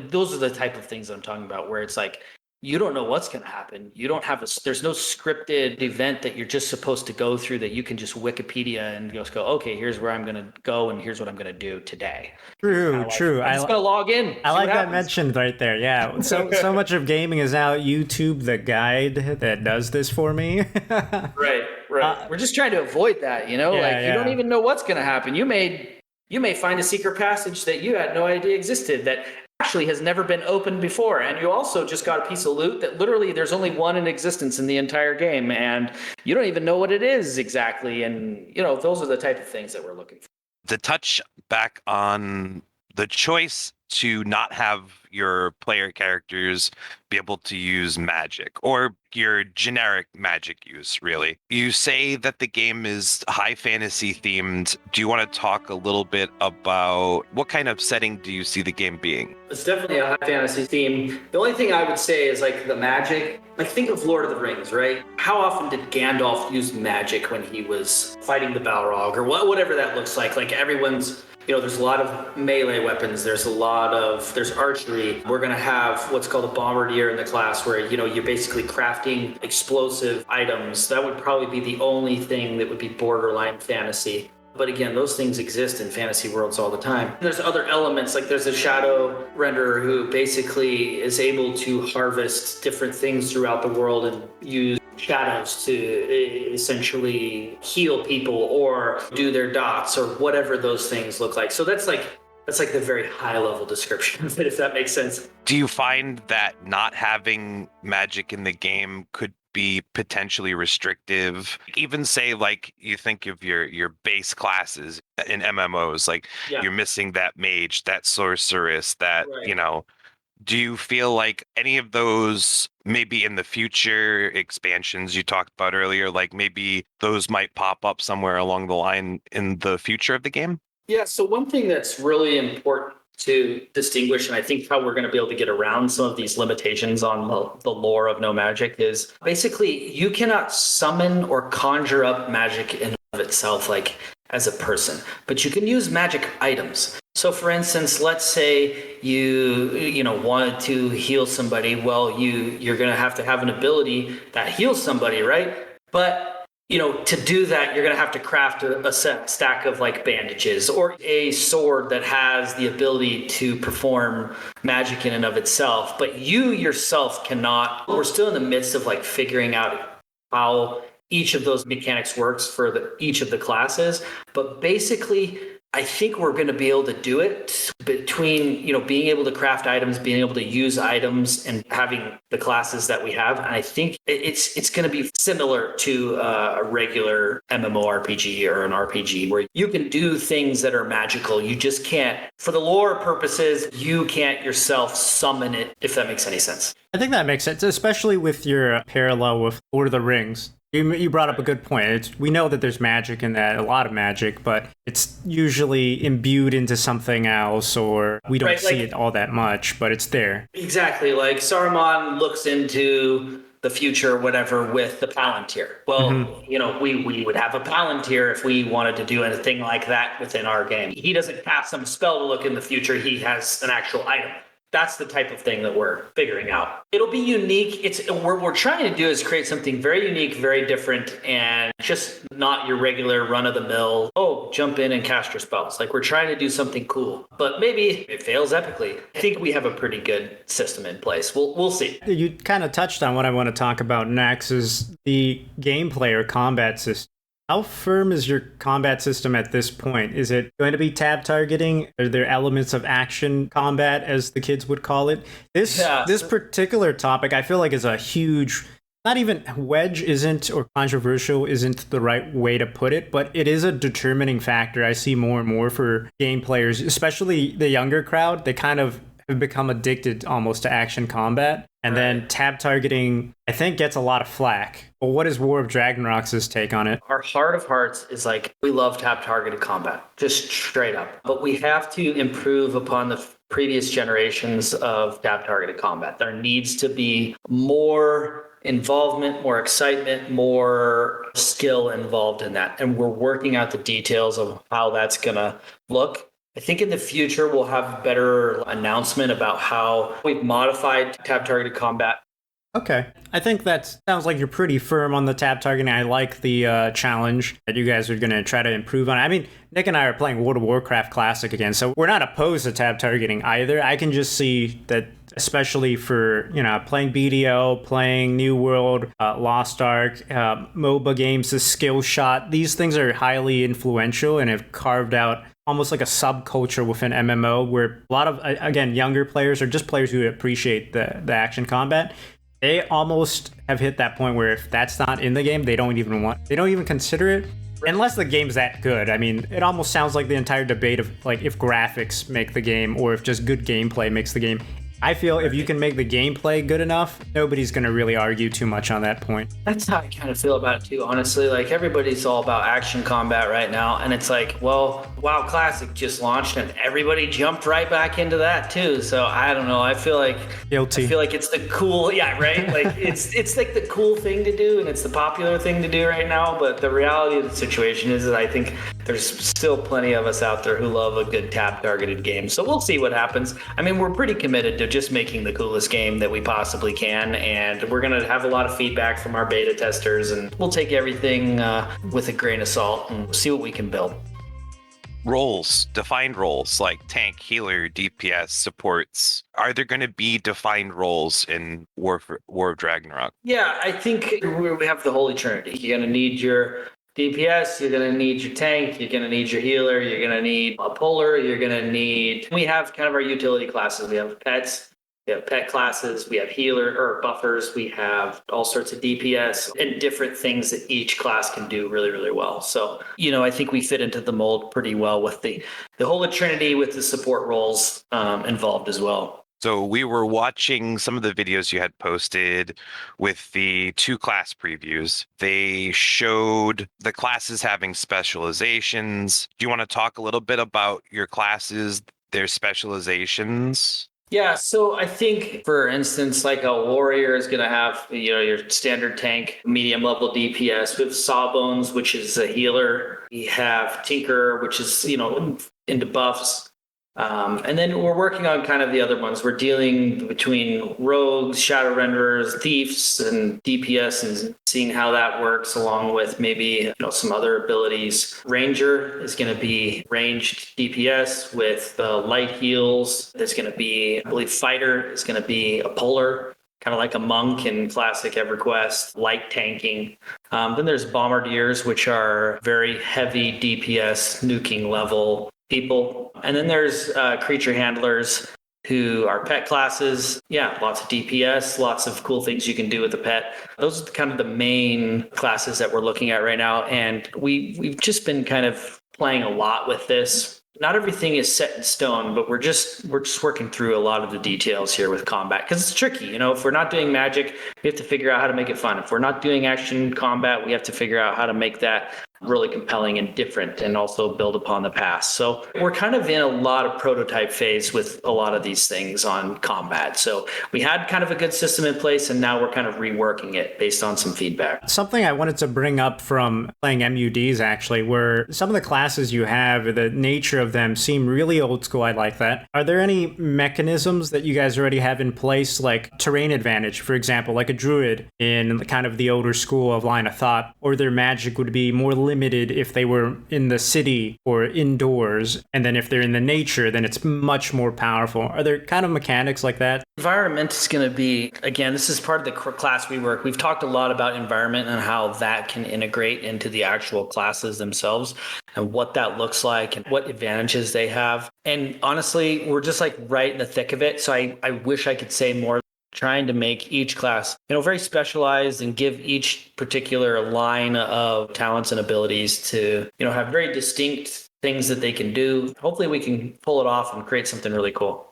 those are the type of things I'm talking about, where it's like, you don't know what's going to happen. You don't have there's no scripted event that you're just supposed to go through that you can just Wikipedia and just go, okay, here's where I'm going to go and here's what I'm going to do today. True. I'm just going to log in. I like that mentioned right there. Yeah. So much of gaming is now YouTube, the guide that does this for me. Right. We're just trying to avoid that, you don't even know what's going to happen. You may find a secret passage that you had no idea existed that actually has never been opened before, and you also just got a piece of loot that literally there's only one in existence in the entire game, and you don't even know what it is exactly. And those are the type of things that we're looking for. To touch back on the choice to not have your player characters be able to use magic, or your generic magic use, really. You say that the game is high fantasy themed. Do you want to talk a little bit about what kind of setting do you see the game being? It's definitely a high fantasy theme. The only thing I would say is like the magic. Like, think of Lord of the Rings, right? How often did Gandalf use magic when he was fighting the Balrog or whatever that looks like? Like, everyone's, there's a lot of melee weapons. There's archery. We're going to have what's called a bombardier in the class, where, you're basically crafting explosive items. That would probably be the only thing that would be borderline fantasy. But again, those things exist in fantasy worlds all the time. There's other elements, like there's a shadow renderer who basically is able to harvest different things throughout the world and use shadows to essentially heal people or do their dots or whatever those things look like. So that's like the very high level description of it, if that makes sense. Do you find that not having magic in the game could be potentially restrictive? Even say, like, you think of your base classes in MMOs, like you're missing that mage, that sorceress, that, right. Do you feel like any of those, maybe in the future expansions you talked about earlier, like maybe those might pop up somewhere along the line in the future of the game? Yeah, so one thing that's really important to distinguish, and I think how we're going to be able to get around some of these limitations on the lore of no magic, is basically you cannot summon or conjure up magic in of itself. Like, as a person, but you can use magic items. So for instance, let's say you wanted to heal somebody. Well, you're going to have an ability that heals somebody, right? But to do that, you're going to have to craft a stack of like bandages or a sword that has the ability to perform magic in and of itself. But you yourself cannot. We're still in the midst of like figuring out how each of those mechanics works for each of the classes. But basically, I think we're going to be able to do it between, being able to craft items, being able to use items, and having the classes that we have. And I think it's going to be similar to a regular MMORPG or an RPG where you can do things that are magical. You just can't, for the lore purposes, you can't yourself summon it, if that makes any sense. I think that makes sense, especially with your parallel with Lord of the Rings. You brought up a good point. We know that there's magic in that, a lot of magic, but it's usually imbued into something else, or we don't see it all that much, but it's there. Exactly. Like Saruman looks into the future, whatever, with the Palantir. Well, we would have a Palantir if we wanted to do anything like that within our game. He doesn't cast some spell to look in the future. He has an actual item. That's the type of thing that we're figuring out. It'll be unique. What we're trying to do is create something very unique, very different, and just not your regular run-of-the-mill, jump in and cast your spells. Like, we're trying to do something cool, but maybe it fails epically. I think we have a pretty good system in place. We'll see. You kind of touched on what I want to talk about next, is the gameplay or combat system. How firm is your combat system at this point? Is it going to be tab targeting? Are there elements of action combat, as the kids would call it? This particular topic, I feel like, is a huge, not even wedge isn't, or controversial isn't the right way to put it, but it is a determining factor I see more and more for game players, especially the younger crowd. They kind of have become addicted almost to action combat. And then tab targeting, I think, gets a lot of flack. But what is War of Dragnorox's take on it? Our heart of hearts is like, we love tab targeted combat, just straight up. But we have to improve upon the previous generations of tab targeted combat. There needs to be more involvement, more excitement, more skill involved in that. And we're working out the details of how that's going to look. I think in the future, we'll have better announcement about how we've modified tab targeted combat. Okay. I think that sounds like you're pretty firm on the tab targeting. I like the challenge that you guys are going to try to improve on. I mean, Nick and I are playing World of Warcraft Classic again, so we're not opposed to tab targeting either. I can just see that, especially for, playing BDO, playing New World, Lost Ark, MOBA games, the skill shot, these things are highly influential and have carved out almost like a subculture within MMO, where a lot of, again, younger players or just players who appreciate the action combat, they almost have hit that point where if that's not in the game, they don't even consider it, unless the game's that good. I mean, it almost sounds like the entire debate of like if graphics make the game or if just good gameplay makes the game. I feel if you can make the gameplay good enough, nobody's going to really argue too much on that point. That's how I kind of feel about it too, honestly. Like, everybody's all about action combat right now. And it's like, well, WoW Classic just launched and everybody jumped right back into that too. So I don't know. I feel like guilty. I feel like it's the cool, right? Like it's like the cool thing to do and it's the popular thing to do right now. But the reality of the situation is that I think there's still plenty of us out there who love a good tab targeted game. So we'll see what happens. I mean, we're pretty committed to just making the coolest game that we possibly can, and we're going to have a lot of feedback from our beta testers, and we'll take everything with a grain of salt and see what we can build. Defined roles like tank, healer, DPS, supports. Are there going to be defined roles in War of Dragnorox? Yeah, I think we have the Holy Trinity. You're going to need your DPS, you're going to need your tank, you're going to need your healer, you're going to need a puller, we have kind of our utility classes. We have pets, we have pet classes, we have healer or buffers, we have all sorts of DPS and different things that each class can do really, really well. So, I think we fit into the mold pretty well with the Holy Trinity with the support roles involved as well. So we were watching some of the videos you had posted with the 2 class previews. They showed the classes having specializations. Do you want to talk a little bit about your classes, their specializations? Yeah, so I think, for instance, like a warrior is going to have, your standard tank, medium level DPS. We have Sawbones, which is a healer. We have Tinker, which is, into buffs. And then we're working on kind of the other ones. We're dealing between rogues, shadow renderers, thieves, and DPS, and seeing how that works along with maybe some other abilities. Ranger is going to be ranged DPS with light heals. There's going to be, I believe, fighter is going to be a polar, kind of like a monk in classic EverQuest, light tanking. Then there's bombardiers, which are very heavy DPS, nuking level people. And then there's creature handlers who are pet classes. Yeah, lots of DPS, lots of cool things you can do with the pet. Those are kind of the main classes that we're looking at right now. And we've just been kind of playing a lot with this. Not everything is set in stone, but we're just working through a lot of the details here with combat, because it's tricky. If we're not doing magic, we have to figure out how to make it fun. If we're not doing action combat, we have to figure out how to make that really compelling and different, and also build upon the past. So we're kind of in a lot of prototype phase with a lot of these things on combat. So we had kind of a good system in place, and now we're kind of reworking it based on some feedback. Something I wanted to bring up from playing MUDs actually were some of the classes you have, the nature of them seem really old school. I like that. Are there any mechanisms that you guys already have in place, like terrain advantage, for example, like a druid in kind of the older school of Line of Thought, or their magic would be more limited if they were in the city or indoors, and then if they're in the nature, then it's much more powerful? Are there kind of mechanics like that? Environment is going to be, again, this is part of the class we work. We've talked a lot about environment and how that can integrate into the actual classes themselves and what that looks like and what advantages they have. And honestly, we're just like right in the thick of it. So I wish I could say more. Trying to make each class, very specialized and give each particular line of talents and abilities to, have very distinct things that they can do. Hopefully we can pull it off and create something really cool.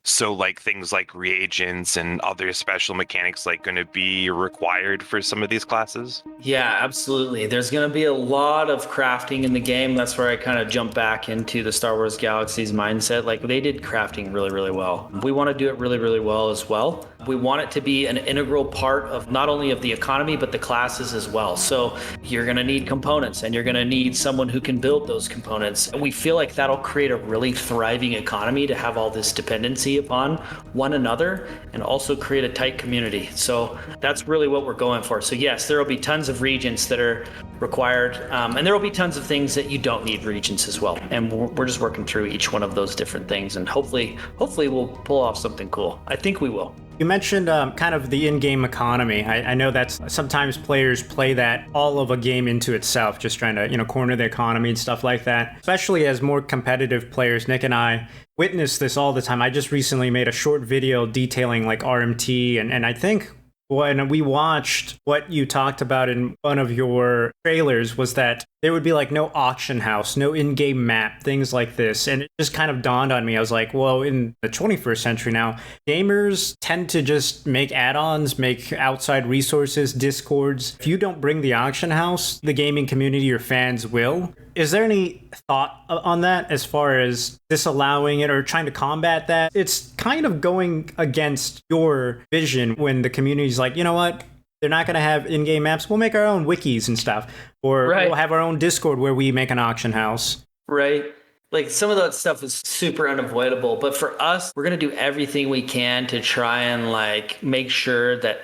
So like things like reagents and other special mechanics going to be required for some of these classes? Yeah, absolutely. There's going to be a lot of crafting in the game. That's where I kind of jump back into the Star Wars Galaxies mindset. Like, they did crafting really, really well. We want to do it really, really well as well. We want it to be an integral part of not only of the economy, but the classes as well. So you're going to need components, and you're going to need someone who can build those components. And we feel like that'll create a really thriving economy to have all this dependency upon one another, and also create a tight community. So that's really what we're going for. So yes, there will be tons of regents that are required, and there will be tons of things that you don't need regents as well. And we're just working through each one of those different things, and hopefully we'll pull off something cool. I think we will. You mentioned kind of the in-game economy. I know that sometimes players play that all of a game into itself, just trying to, corner the economy and stuff like that. Especially as more competitive players, Nick and I witness this all the time. I just recently made a short video detailing like RMT, and I think when we watched what you talked about in one of your trailers was that there would be like no auction house, no in-game map, things like this. And it just kind of dawned on me. I was like, well, in the 21st century now, gamers tend to just make add-ons, make outside resources, discords. If you don't bring the auction house, the gaming community or fans will. Is there any thought on that as far as disallowing it or trying to combat that? It's kind of going against your vision when the community's like, you know what? They're not going to have in-game maps. We'll make our own wikis and stuff. Or We'll have our own Discord where we make an auction house. Right. Like, some of that stuff is super unavoidable. But for us, we're going to do everything we can to try and make sure that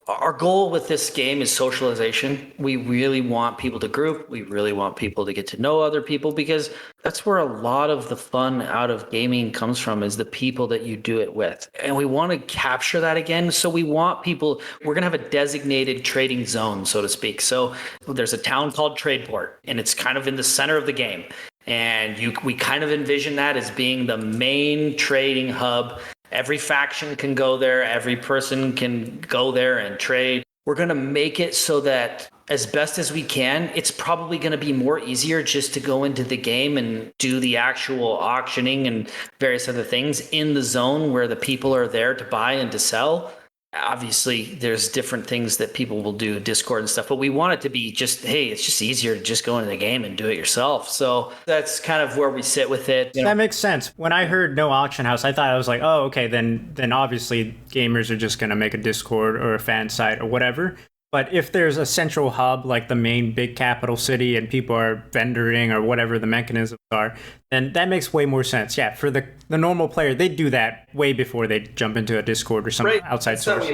our goal with this game is socialization. We really want people to group. We really want people to get to know other people, because that's where a lot of the fun out of gaming comes from, is the people that you do it with. And we want to capture that again. So we want people, we're going to have a designated trading zone, so to speak. So there's a town called Tradeport, and it's kind of in the center of the game. And we kind of envision that as being the main trading hub. Every faction can go there. Every person can go there and trade. We're going to make it so that as best as we can, it's probably going to be more easier just to go into the game and do the actual auctioning and various other things in the zone where the people are there to buy and to sell. Obviously, there's different things that people will do, Discord and stuff, but we want it to be just, hey, it's just easier to just go into the game and do it yourself. So that's kind of where we sit with it. That makes sense. When I heard no auction house, I thought, I was like, oh, okay, then obviously gamers are just going to make a Discord or a fan site or whatever. But if there's a central hub, like the main big capital city, and people are vendoring or whatever the mechanisms are, then that makes way more sense. Yeah, for the normal player, they'd do that way before they jump into a Discord or some outside source.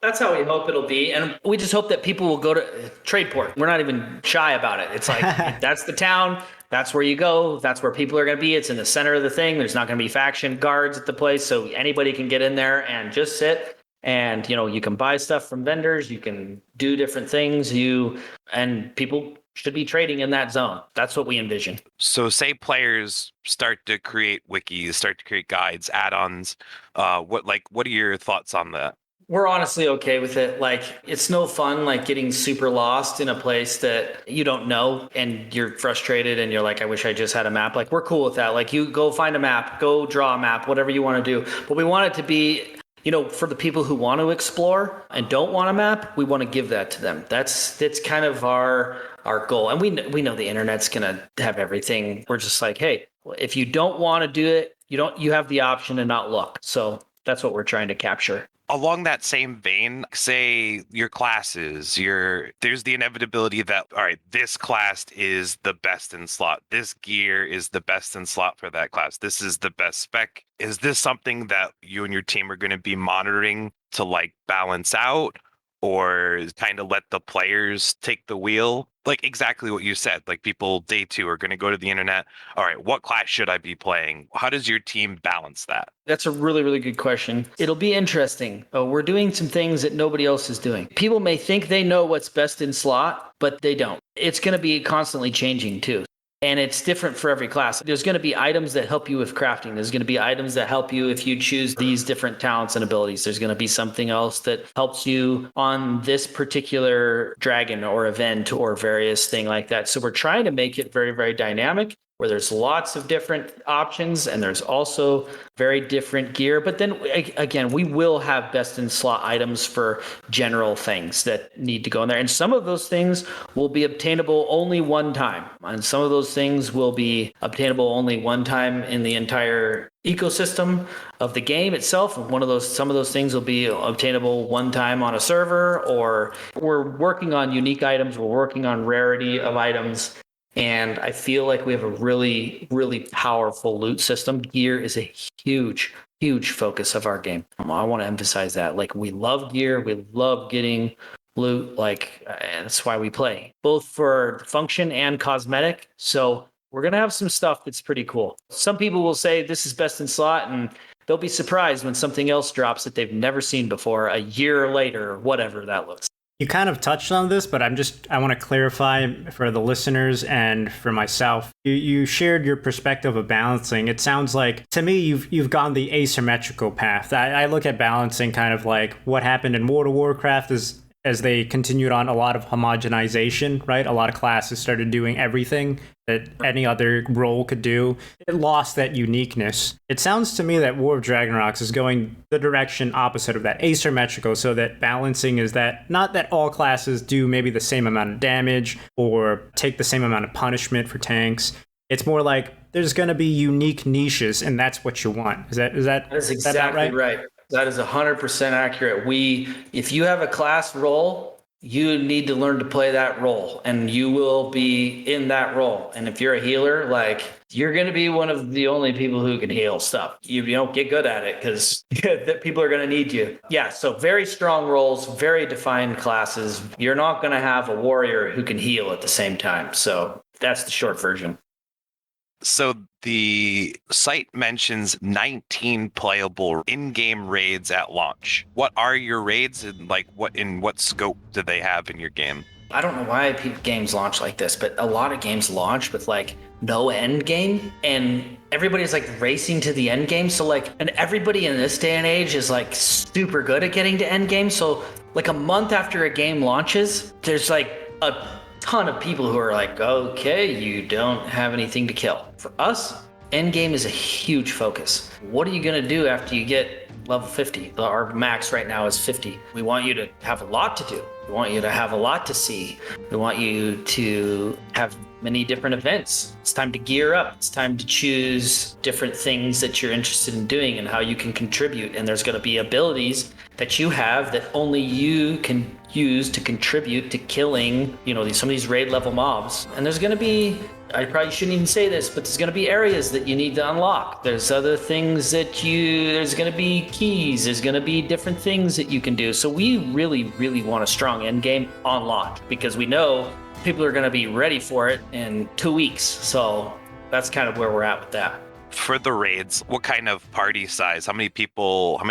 That's how we hope it'll be. And we just hope that people will go to Tradeport. We're not even shy about it. It's like, that's the town. That's where you go. That's where people are going to be. It's in the center of the thing. There's not going to be faction guards at the place. So anybody can get in there and just sit. And, you can buy stuff from vendors. You can do different things. And people should be trading in that zone. That's what we envision. So say players start to create wikis, start to create guides, add-ons. What are your thoughts on that? We're honestly okay with it. Like, it's no fun, like, getting super lost in a place that you don't know and you're frustrated and you're like, I wish I just had a map. Like, we're cool with that. Like, you go find a map, go draw a map, whatever you want to do. But we want it to be, for the people who want to explore and don't want a map, we want to give that to them. That's kind of our goal. And we know the internet's going to have everything. We're just like, hey, if you don't want to do it, you have the option to not look. So that's what we're trying to capture. Along that same vein, say your classes, there's the inevitability that, all right, this class is the best in slot. This gear is the best in slot for that class. This is the best spec. Is this something that you and your team are going to be monitoring to like balance out, or kind of let the players take the wheel? Like exactly what you said, like people day two are going to go to the internet. All right, what class should I be playing? How does your team balance that? That's a really, really good question. It'll be interesting. We're doing some things that nobody else is doing. People may think they know what's best in slot, but they don't. It's going to be constantly changing too. And it's different for every class. There's going to be items that help you with crafting. There's going to be items that help you if you choose these different talents and abilities. There's going to be something else that helps you on this particular dragon or event or various thing like that. So we're trying to make it very, very dynamic, where there's lots of different options and there's also very different gear. But then again, we will have best in slot items for general things that need to go in there. And some of those things will be obtainable only one time. And some of those things will be obtainable only one time in the entire ecosystem of the game itself. Some of those things will be obtainable one time on a server, or we're working on unique items. We're working on rarity of items. And I feel like we have a really, really powerful loot system. Gear is a huge, huge focus of our game. I want to emphasize that. Like, we love gear. We love getting loot. That's why we play, both for function and cosmetic. So we're going to have some stuff that's pretty cool. Some people will say this is best in slot, and they'll be surprised when something else drops that they've never seen before a year later, or whatever that looks. You kind of touched on this, but I want to clarify for the listeners and for myself. You shared your perspective of balancing. It sounds like, to me, you've gone the asymmetrical path. I look at balancing kind of like what happened in World of Warcraft as they continued on a lot of homogenization, right? A lot of classes started doing everything that any other role could do. It lost that uniqueness. It sounds to me that War of Dragnorox is going the direction opposite of that, asymmetrical, so that balancing is that, not that all classes do maybe the same amount of damage or take the same amount of punishment for tanks. It's more like there's going to be unique niches, and that's what you want. Is that exactly right? That is 100% accurate. If you have a class role, you need to learn to play that role, and you will be in that role. And if you're a healer, you're going to be one of the only people who can heal stuff. You don't get good at it because people are going to need you. Yeah, so very strong roles, very defined classes. You're not going to have a warrior who can heal at the same time. So that's the short version. So the site mentions 19 playable in-game raids at launch. What are your raids, and what scope do they have in your game? I don't know why games launch like this, but a lot of games launch with no end game, and everybody's racing to the end game. So and everybody in this day and age is super good at getting to end game. So a month after a game launches, there's a ton of people who are okay, you don't have anything to kill. For us, End game is a huge focus. What are you going to do after you get level 50? Our max right now is 50. We want you to have a lot to do. We want you to have a lot to see. We want you to have many different events. It's time to gear up. It's time to choose different things that you're interested in doing and how you can contribute. And there's going to be abilities that you have that only you can use to contribute to killing, some of these raid level mobs. And there's going to be, I probably shouldn't even say this, but there's going to be areas that you need to unlock. There's other things there's going to be keys. There's going to be different things that you can do. So we really, really want a strong end game on launch because we know people are going to be ready for it in 2 weeks. So that's kind of where we're at with that. For the raids, what kind of party size? How many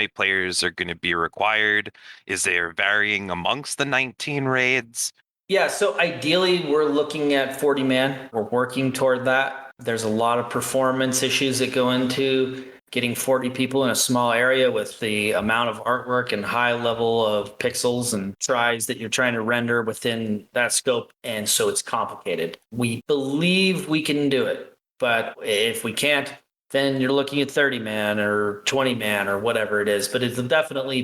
players are going to be required? Is there varying amongst the 19 raids? Yeah, so ideally we're looking at 40 man. We're working toward that. There's a lot of performance issues that go into getting 40 people in a small area with the amount of artwork and high level of pixels and tries that you're trying to render within that scope. And so it's complicated. We believe we can do it, but if we can't, then you're looking at 30 man or 20 man or whatever it is. But it'll definitely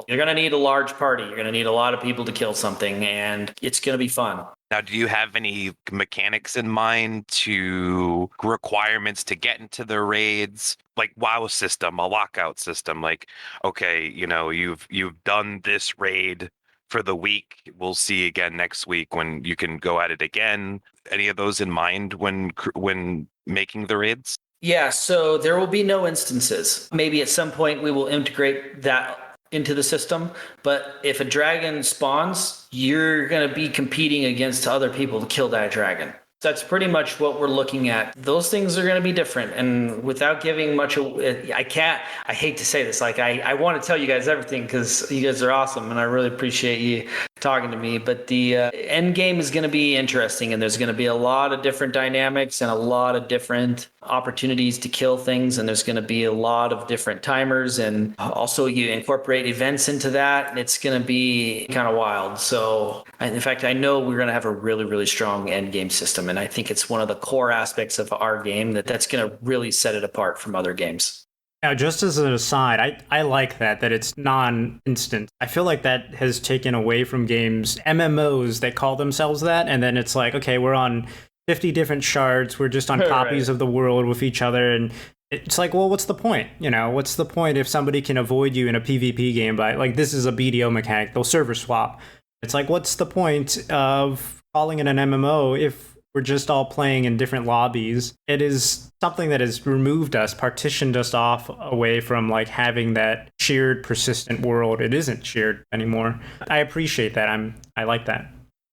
you're going to need a large party. You're going to need a lot of people to kill something, and it's going to be fun. Now, do you have any mechanics in mind to requirements to get into the raids? Like WoW system, a lockout system, like, okay, you've done this raid for the week. We'll see again next week when you can go at it again. Any of those in mind when making the raids? Yeah, so there will be no instances. Maybe at some point we will integrate that into the system, but if a dragon spawns, you're going to be competing against other people to kill that dragon. That's pretty much what we're looking at. Those things are going to be different. And without giving much, I hate to say this, like I want to tell you guys everything because you guys are awesome and I really appreciate you talking to me. But the end game is going to be interesting, and there's going to be a lot of different dynamics and a lot of different opportunities to kill things. And there's going to be a lot of different timers, and also you incorporate events into that. And it's going to be kind of wild. So in fact, I know we're going to have a really, really strong end game system. And I think it's one of the core aspects of our game that's going to really set it apart from other games. Now, just as an aside, I like that it's non-instant. I feel like that has taken away from games, MMOs that call themselves that, and then it's like, okay, we're on 50 different shards, we're just on copies of the world with each other, and it's like, well, what's the point? What's the point if somebody can avoid you in a PvP game by, like, this is a BDO mechanic, they'll server swap. It's like, what's the point of calling it an MMO if we're just all playing in different lobbies? It is something that has partitioned us off away from like having that shared persistent world. It isn't shared anymore. I appreciate that. I like that.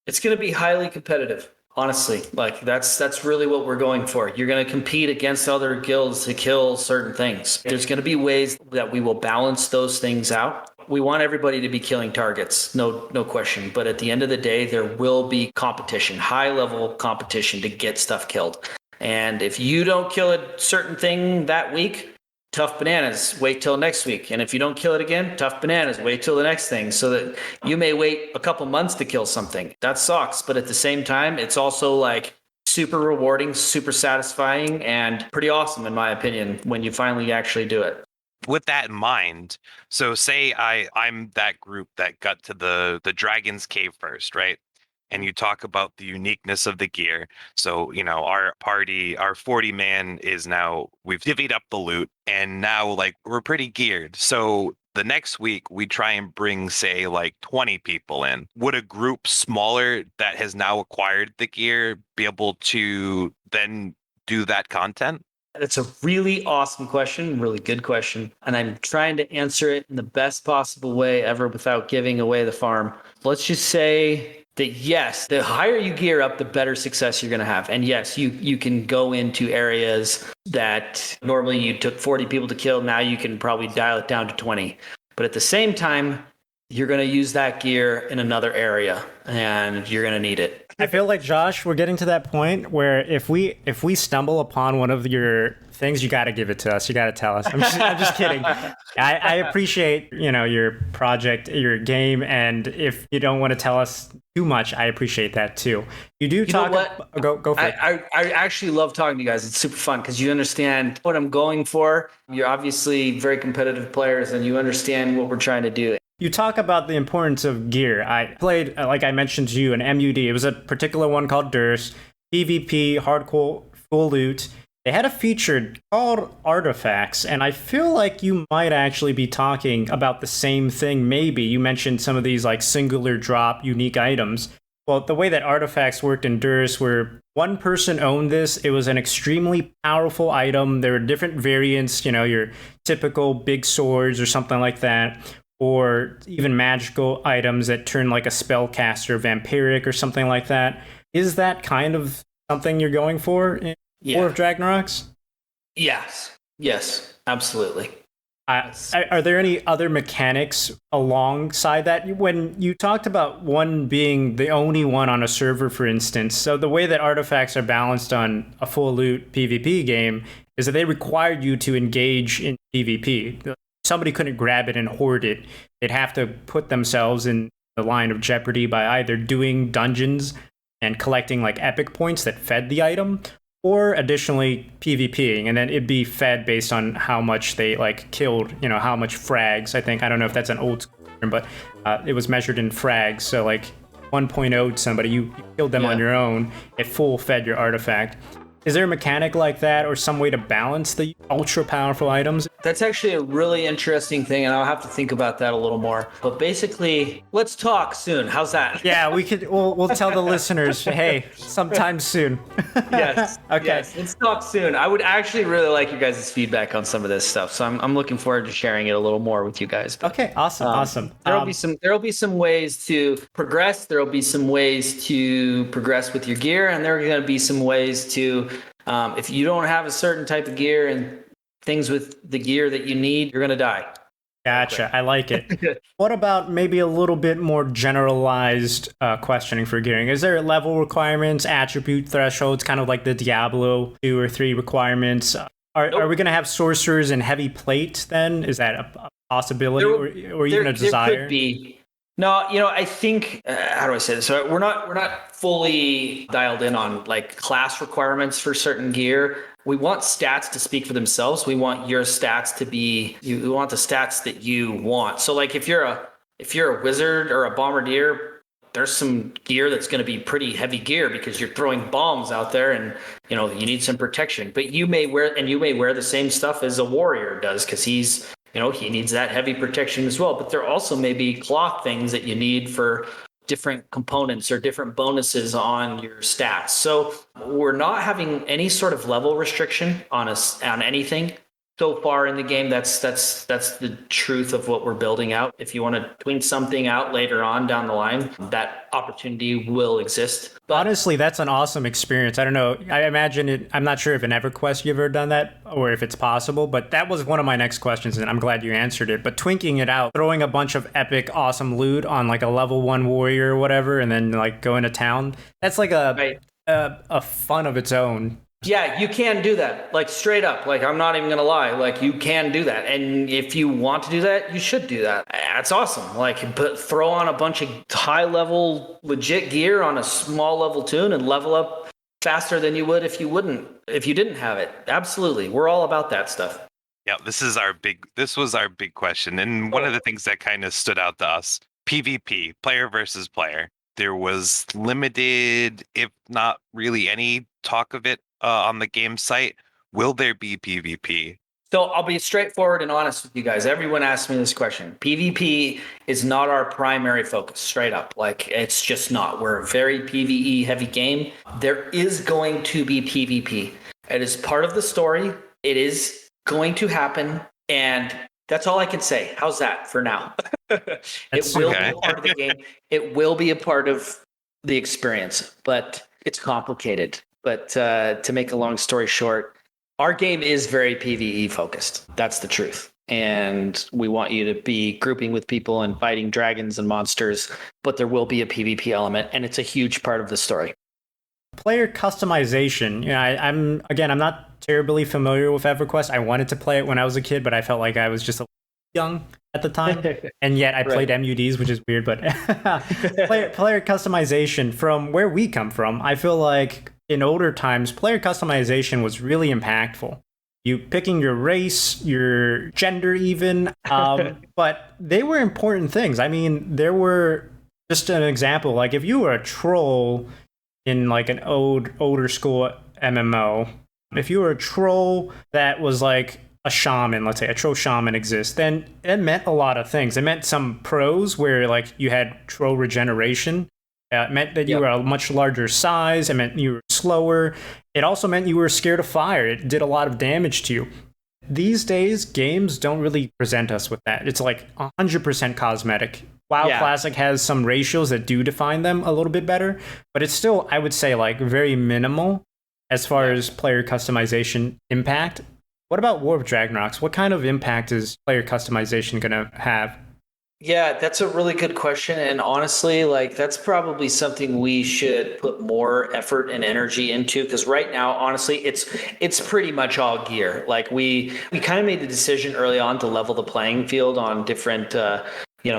It's going to be highly competitive. Honestly, like that's really what we're going for. You're going to compete against other guilds to kill certain things. There's going to be ways that we will balance those things out. We want everybody to be killing targets, no question. But at the end of the day, there will be competition, high level competition to get stuff killed. And if you don't kill a certain thing that week, tough bananas, wait till next week. And if you don't kill it again, tough bananas, wait till the next thing. So that you may wait a couple months to kill something. That sucks. But at the same time, it's also like super rewarding, super satisfying, and pretty awesome, in my opinion, when you finally actually do it. With that in mind, so say I'm that group that got to the Dragon's Cave first, right? And you talk about the uniqueness of the gear. So, our party, our 40 man is now, we've divvied up the loot, and now like we're pretty geared. So the next week we try and bring, say, like 20 people in. Would a group smaller that has now acquired the gear be able to then do that content? That's a really awesome question, really good question. And I'm trying to answer it in the best possible way ever without giving away the farm. Let's just say that yes, the higher you gear up, the better success you're going to have. And yes, you can go into areas that normally you took 40 people to kill. Now you can probably dial it down to 20. But at the same time, you're going to use that gear in another area and you're going to need it. I feel like, Josh, we're getting to that point where if we stumble upon one of your things, you got to give it to us. You got to tell us. I'm just kidding. I appreciate, your project, your game. And if you don't want to tell us too much, I appreciate that too. You do You know talk. what? Go for it. I actually love talking to you guys. It's super fun because you understand what I'm going for. You're obviously very competitive players and you understand what we're trying to do. You talk about the importance of gear. I played, like I mentioned to you, an MUD. It was a particular one called Durst, PvP, hardcore, full loot. They had a feature called Artifacts, and I feel like you might actually be talking about the same thing, maybe. You mentioned some of these like singular drop unique items. Well, the way that Artifacts worked in Durst, where one person owned this, it was an extremely powerful item. There were different variants, you know, your typical big swords or something like that, or even magical items that turn like a spellcaster, vampiric or something like that. Is that kind of something you're going for in War of Dragnorox? Yes, absolutely. Are there any other mechanics alongside that? When you talked about one being the only one on a server, for instance, so the way that artifacts are balanced on a full loot PvP game is that they required you to engage in PvP. Somebody couldn't grab it and hoard it. They'd have to put themselves in the line of jeopardy by either doing dungeons and collecting like epic points that fed the item, or additionally PvPing, and then it'd be fed based on how much they like killed, you know, how much frags. I don't know if that's an old term, but it was measured in frags. So like 1.0 somebody, you killed them on your own, it full fed your artifact. Is there a mechanic like that or some way to balance the ultra powerful items? That's actually a really interesting thing, and I'll have to think about that a little more. But basically, let's talk soon. How's that? Yeah, we'll tell the listeners, hey, sometime soon. Yes. Okay. Yes, let's talk soon. I would actually really like you guys' feedback on some of this stuff, so I'm looking forward to sharing it a little more with you guys. But, Okay, awesome. There'll be some ways to progress. There'll be some ways to progress with your gear, and there are going to be some ways to, if you don't have a certain type of gear and things with the gear that you need, you're going to die. Gotcha. I like it. What about maybe a little bit more generalized questioning for gearing? Is there level requirements, attribute thresholds, kind of like the Diablo 2 or 3 requirements? Are we going to have sorcerers in heavy plate then? Is that a possibility or even a desire? There could be. No, you know, I think, how do I say this? So we're not fully dialed in on like class requirements for certain gear. We want stats to speak for themselves. We want your stats to be, you want the stats that you want. So like if you're a wizard or a bombardier, there's some gear that's going to be pretty heavy gear because you're throwing bombs out there and, you know, you need some protection. But you may wear the same stuff as a warrior does because he's, you know, he needs that heavy protection as well. But there also may be cloth things that you need for different components or different bonuses on your stats. So we're not having any sort of level restriction on anything so far in the game. That's the truth of what we're building out. If you want to twink something out later on down the line, that opportunity will exist. But honestly, that's an awesome experience. I don't know. I imagine it. I'm not sure if in EverQuest you've ever done that or if it's possible, but that was one of my next questions and I'm glad you answered it. But twinking it out, throwing a bunch of epic, awesome loot on like a level 1 warrior or whatever, and then like going to town, that's like a fun of its own. Yeah, you can do that. Like straight up. Like I'm not even gonna lie. Like you can do that, and if you want to do that, you should do that. That's awesome. Like throw on a bunch of high level legit gear on a small level tune and level up faster than you would if you didn't have it. Absolutely, we're all about that stuff. Yeah, this was our big question, and one of the things that kind of stood out to us: PvP, player versus player. There was limited, if not really any, talk of it on the game site. Will there be PvP? So I'll be straightforward and honest with you guys. Everyone asks me this question. PvP is not our primary focus, straight up. Like it's just not. We're a very PvE heavy game. There is going to be PvP. It is part of the story. It is going to happen. And that's all I can say. How's that for now? It will be a part of the game. It will be a part of the experience, but it's complicated. But to make a long story short, our game is very PvE focused. That's the truth. And we want you to be grouping with people and fighting dragons and monsters, but there will be a PvP element, and it's a huge part of the story. Player customization. You know, I'm not terribly familiar with EverQuest. I wanted to play it when I was a kid, but I felt like I was just young at the time, and yet I played MUDs, which is weird. But player customization, from where we come from, I feel like in older times, player customization was really impactful. You picking your race, your gender, even, but they were important things. I mean, there were, just an example, like if you were a troll in like an older school MMO, if you were a troll that was like a shaman, let's say a troll shaman exists, then it meant a lot of things. It meant some pros where like you had troll regeneration. It meant that you were a much larger size. It meant you were slower. It also meant you were scared of fire. It did a lot of damage to you. These days, games don't really present us with that. It's like 100% cosmetic. WoW Classic has some ratios that do define them a little bit better, but it's still, I would say, like very minimal as far as player customization impact. What about War of Dragnorox? What kind of impact is player customization going to have? Yeah, that's a really good question. And honestly, like that's probably something we should put more effort and energy into, because right now, honestly, it's pretty much all gear. Like we kind of made the decision early on to level the playing field on different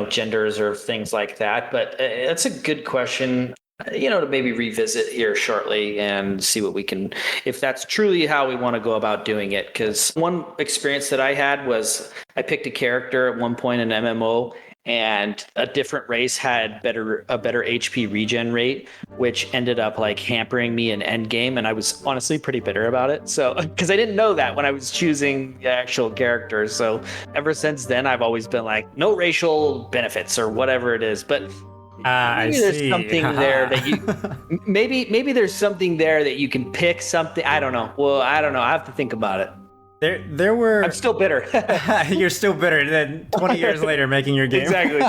genders or things like that. But that's a good question, to maybe revisit here shortly and see what we can, if that's truly how we want to go about doing it. Because one experience that I had was I picked a character at one point in MMO, and a different race had a better HP regen rate, which ended up like hampering me in endgame, and I was honestly pretty bitter about it. So, because I didn't know that when I was choosing the actual characters. So, ever since then, I've always been like, no racial benefits or whatever it is. But maybe there's something there that you maybe there's something there that you can pick something. I don't know. Well, I don't know. I have to think about it. There were. I'm still bitter. You're still bitter than 20 years later making your game. Exactly.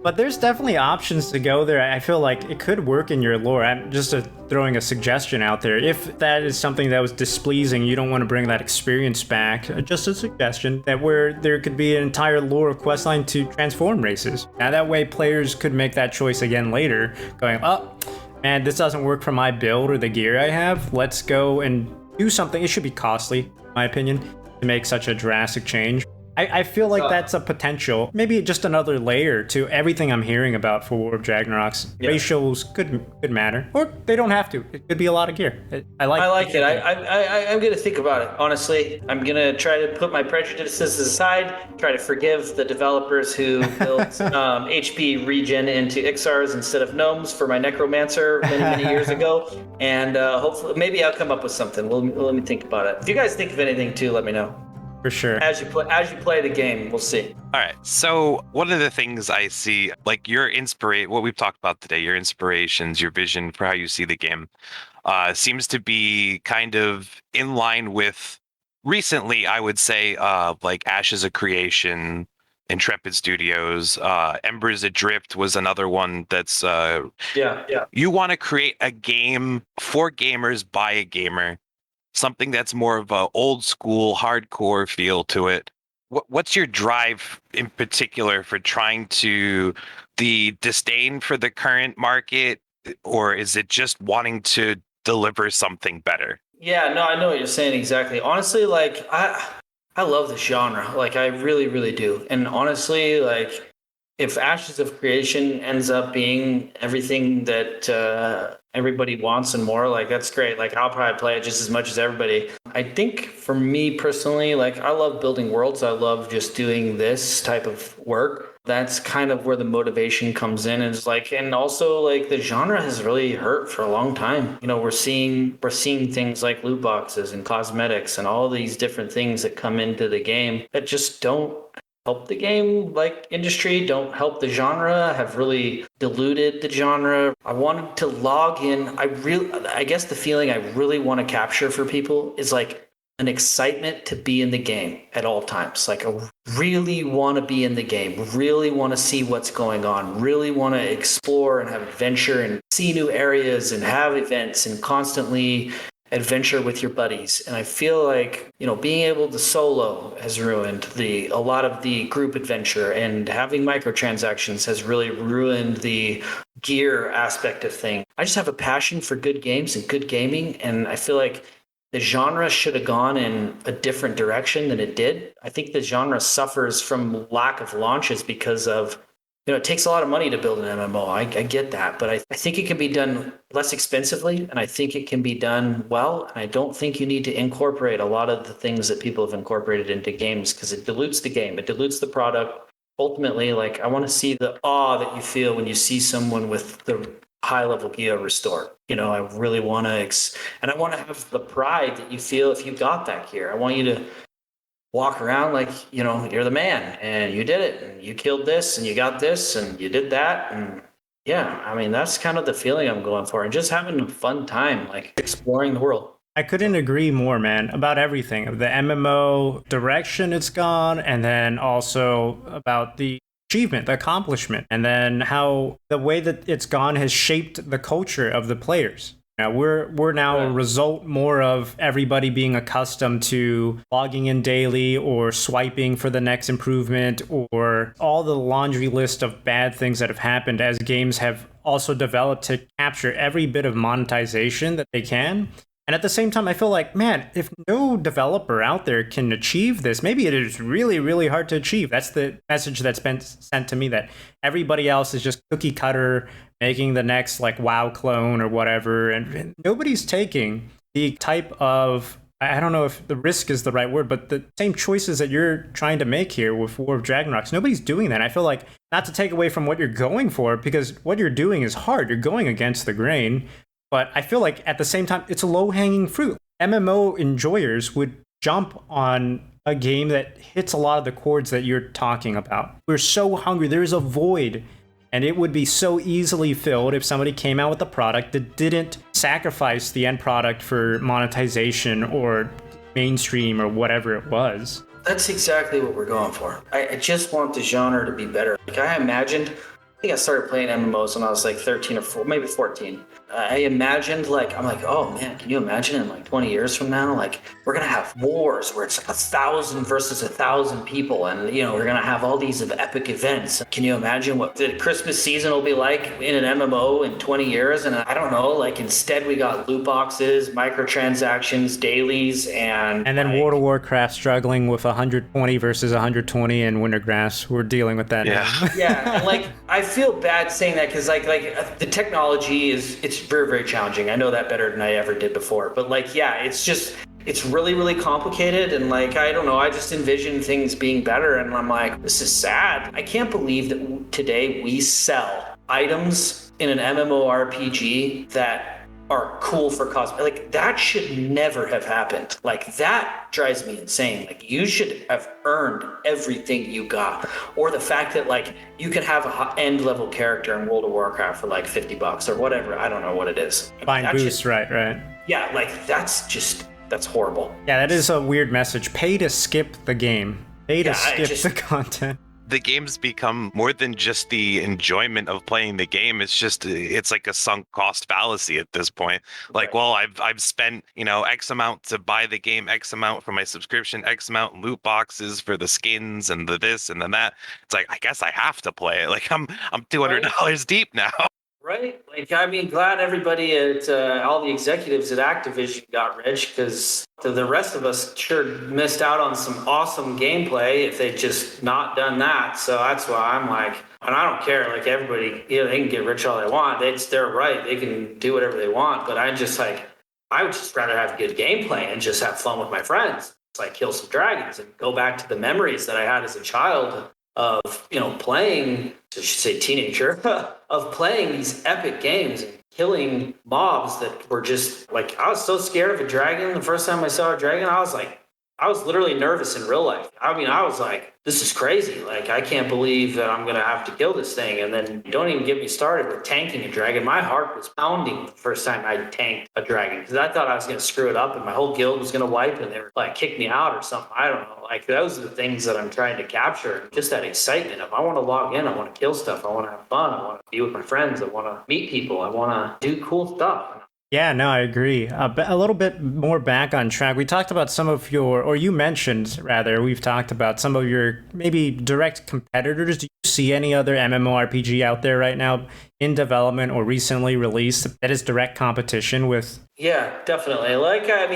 but there's definitely options to go there. I feel like it could work in your lore. I'm just throwing a suggestion out there. If that is something that was displeasing, you don't want to bring that experience back. Just a suggestion that where there could be an entire lore questline to transform races. Now that way, players could make that choice again later, going, "Oh, man, this doesn't work for my build or the gear I have. Let's go and do something." It should be costly, in my opinion, to make such a drastic change. I feel like that's a potential, maybe just another layer to everything I'm hearing about for War of Dragnorox. Yeah. Racials could matter, or they don't have to. It could be a lot of gear. I like it. I'm going to think about it, honestly. I'm going to try to put my prejudices aside, try to forgive the developers who built HP regen into Ixars instead of gnomes for my Necromancer many years ago, and hopefully maybe I'll come up with something. Let me think about it. If you guys think of anything too, let me know. For sure. As you play the game, we'll see. All right. So one of the things I see, like what we've talked about today, your inspirations, your vision for how you see the game, seems to be kind of in line with recently, I would say, like Ashes of Creation, Intrepid Studios, Embers Adrift was another one that's you want to create a game for gamers by a gamer. Something that's more of a old school, hardcore feel to it. What's your drive in particular for trying to the disdain for the current market, or is it just wanting to deliver something better? Yeah, no, I know what you're saying exactly. Honestly, like I love the genre. Like I really, really do. And honestly, like if Ashes of Creation ends up being everything that everybody wants and more, like that's great. Like I'll probably play it just as much as everybody. I think for me personally, like I love building worlds. I love just doing this type of work. That's kind of where the motivation comes in. And it's like, and also like the genre has really hurt for a long time. We're seeing things like loot boxes and cosmetics and all these different things that come into the game that just don't help the game like industry, don't help the genre, have really diluted the genre. I wanted to log in. I guess the feeling I really want to capture for people is like an excitement to be in the game at all times. Like I really want to be in the game, really want to see what's going on, really want to explore and have adventure and see new areas and have events and constantly adventure with your buddies. And I feel like, being able to solo has ruined a lot of the group adventure, and having microtransactions has really ruined the gear aspect of things. I just have a passion for good games and good gaming. And I feel like the genre should have gone in a different direction than it did. I think the genre suffers from lack of launches because of, it takes a lot of money to build an MMO. I get that, but I think it can be done less expensively, and I think it can be done well. And I don't think you need to incorporate a lot of the things that people have incorporated into games, because it dilutes the game, it dilutes the product. Ultimately, like, I want to see the awe that you feel when you see someone with the high level gear restored. I really want to, and I want to have the pride that you feel if you got that gear. I want you to walk around like, you're the man and you did it and you killed this and you got this and you did that. And yeah, I mean, that's kind of the feeling I'm going for, and just having a fun time, like exploring the world. I couldn't agree more, man, about everything. The MMO direction it's gone, and then also about the achievement, the accomplishment, and then how the way that it's gone has shaped the culture of the players. Now we're now a result more of everybody being accustomed to logging in daily or swiping for the next improvement, or all the laundry list of bad things that have happened as games have also developed to capture every bit of monetization that they can. And at the same time, I feel like, man, if no developer out there can achieve this, maybe it is really, really hard to achieve. That's the message that's been sent to me, that everybody else is just cookie cutter, making the next like WoW clone or whatever. And nobody's taking the type of, I don't know if the risk is the right word, but the same choices that you're trying to make here with War of Dragnorox. Nobody's doing that. I feel like, not to take away from what you're going for, because what you're doing is hard. You're going against the grain. But I feel like at the same time, it's a low-hanging fruit. MMO enjoyers would jump on a game that hits a lot of the chords that you're talking about. We're so hungry. There's a void, and it would be so easily filled if somebody came out with a product that didn't sacrifice the end product for monetization or mainstream or whatever it was. That's exactly what we're going for. I just want the genre to be better. Like, I think I started playing MMOs when I was like 13 or 14, maybe 14. I imagined, like, I'm like, oh man, can you imagine in like 20 years from now, like, we're gonna have wars where it's like 1,000 versus 1,000 people, and we're gonna have all these epic events. Can you imagine what the Christmas season will be like in an MMO in 20 years? And I don't know, like, instead we got loot boxes, microtransactions, dailies, and then like, World of Warcraft struggling with 120 versus 120 in Wintergrass. We're dealing with that now. Yeah, and like, I feel bad saying that, because like the technology it's very, very challenging. I know that better than I ever did before. But like, yeah, it's really, really complicated. And like, I don't know, I just envision things being better. And I'm like, this is sad. I can't believe that today we sell items in an MMORPG that are cool for cosplay. Like, that should never have happened. Like, that drives me insane. Like, you should have earned everything you got. Or the fact that like you can have a end level character in World of Warcraft for like $50 or whatever. I don't know what it is. Fine boost, right. Yeah, like, that's horrible. Yeah, that is a weird message. Pay to skip the game. Pay to skip the content. The game's become more than just the enjoyment of playing the game. It's like a sunk cost fallacy at this point. Like, well, I've spent, X amount to buy the game, X amount for my subscription, X amount in loot boxes for the skins and the this and then that. It's like, I guess I have to play it. Like, I'm $200 deep now. Right? Like, I mean, glad everybody at all the executives at Activision got rich, because the rest of us sure missed out on some awesome gameplay if they'd just not done that. So that's why I'm like, and I don't care, like, everybody, they can get rich all they want. They're right. They can do whatever they want. But I would just rather have good gameplay and just have fun with my friends. It's like kill some dragons and go back to the memories that I had as a child of, playing, I should say teenager, of playing these epic games and killing mobs that were just like, I was so scared of a dragon. The first time I saw a dragon, I was literally nervous in real life. I mean, I was like, this is crazy. Like, I can't believe that I'm going to have to kill this thing. And then don't even get me started with tanking a dragon. My heart was pounding the first time I tanked a dragon, because I thought I was going to screw it up and my whole guild was going to wipe and they were like, kick me out or something. I don't know. Like, those are the things that I'm trying to capture. Just that excitement of, I want to log in. I want to kill stuff. I want to have fun. I want to be with my friends. I want to meet people. I want to do cool stuff. Yeah, no, I agree. A little bit more back on track. We talked about some of you mentioned, rather, we've talked about some of your maybe direct competitors. Do you see any other MMORPG out there right now in development or recently released that is direct competition with Yeah, definitely.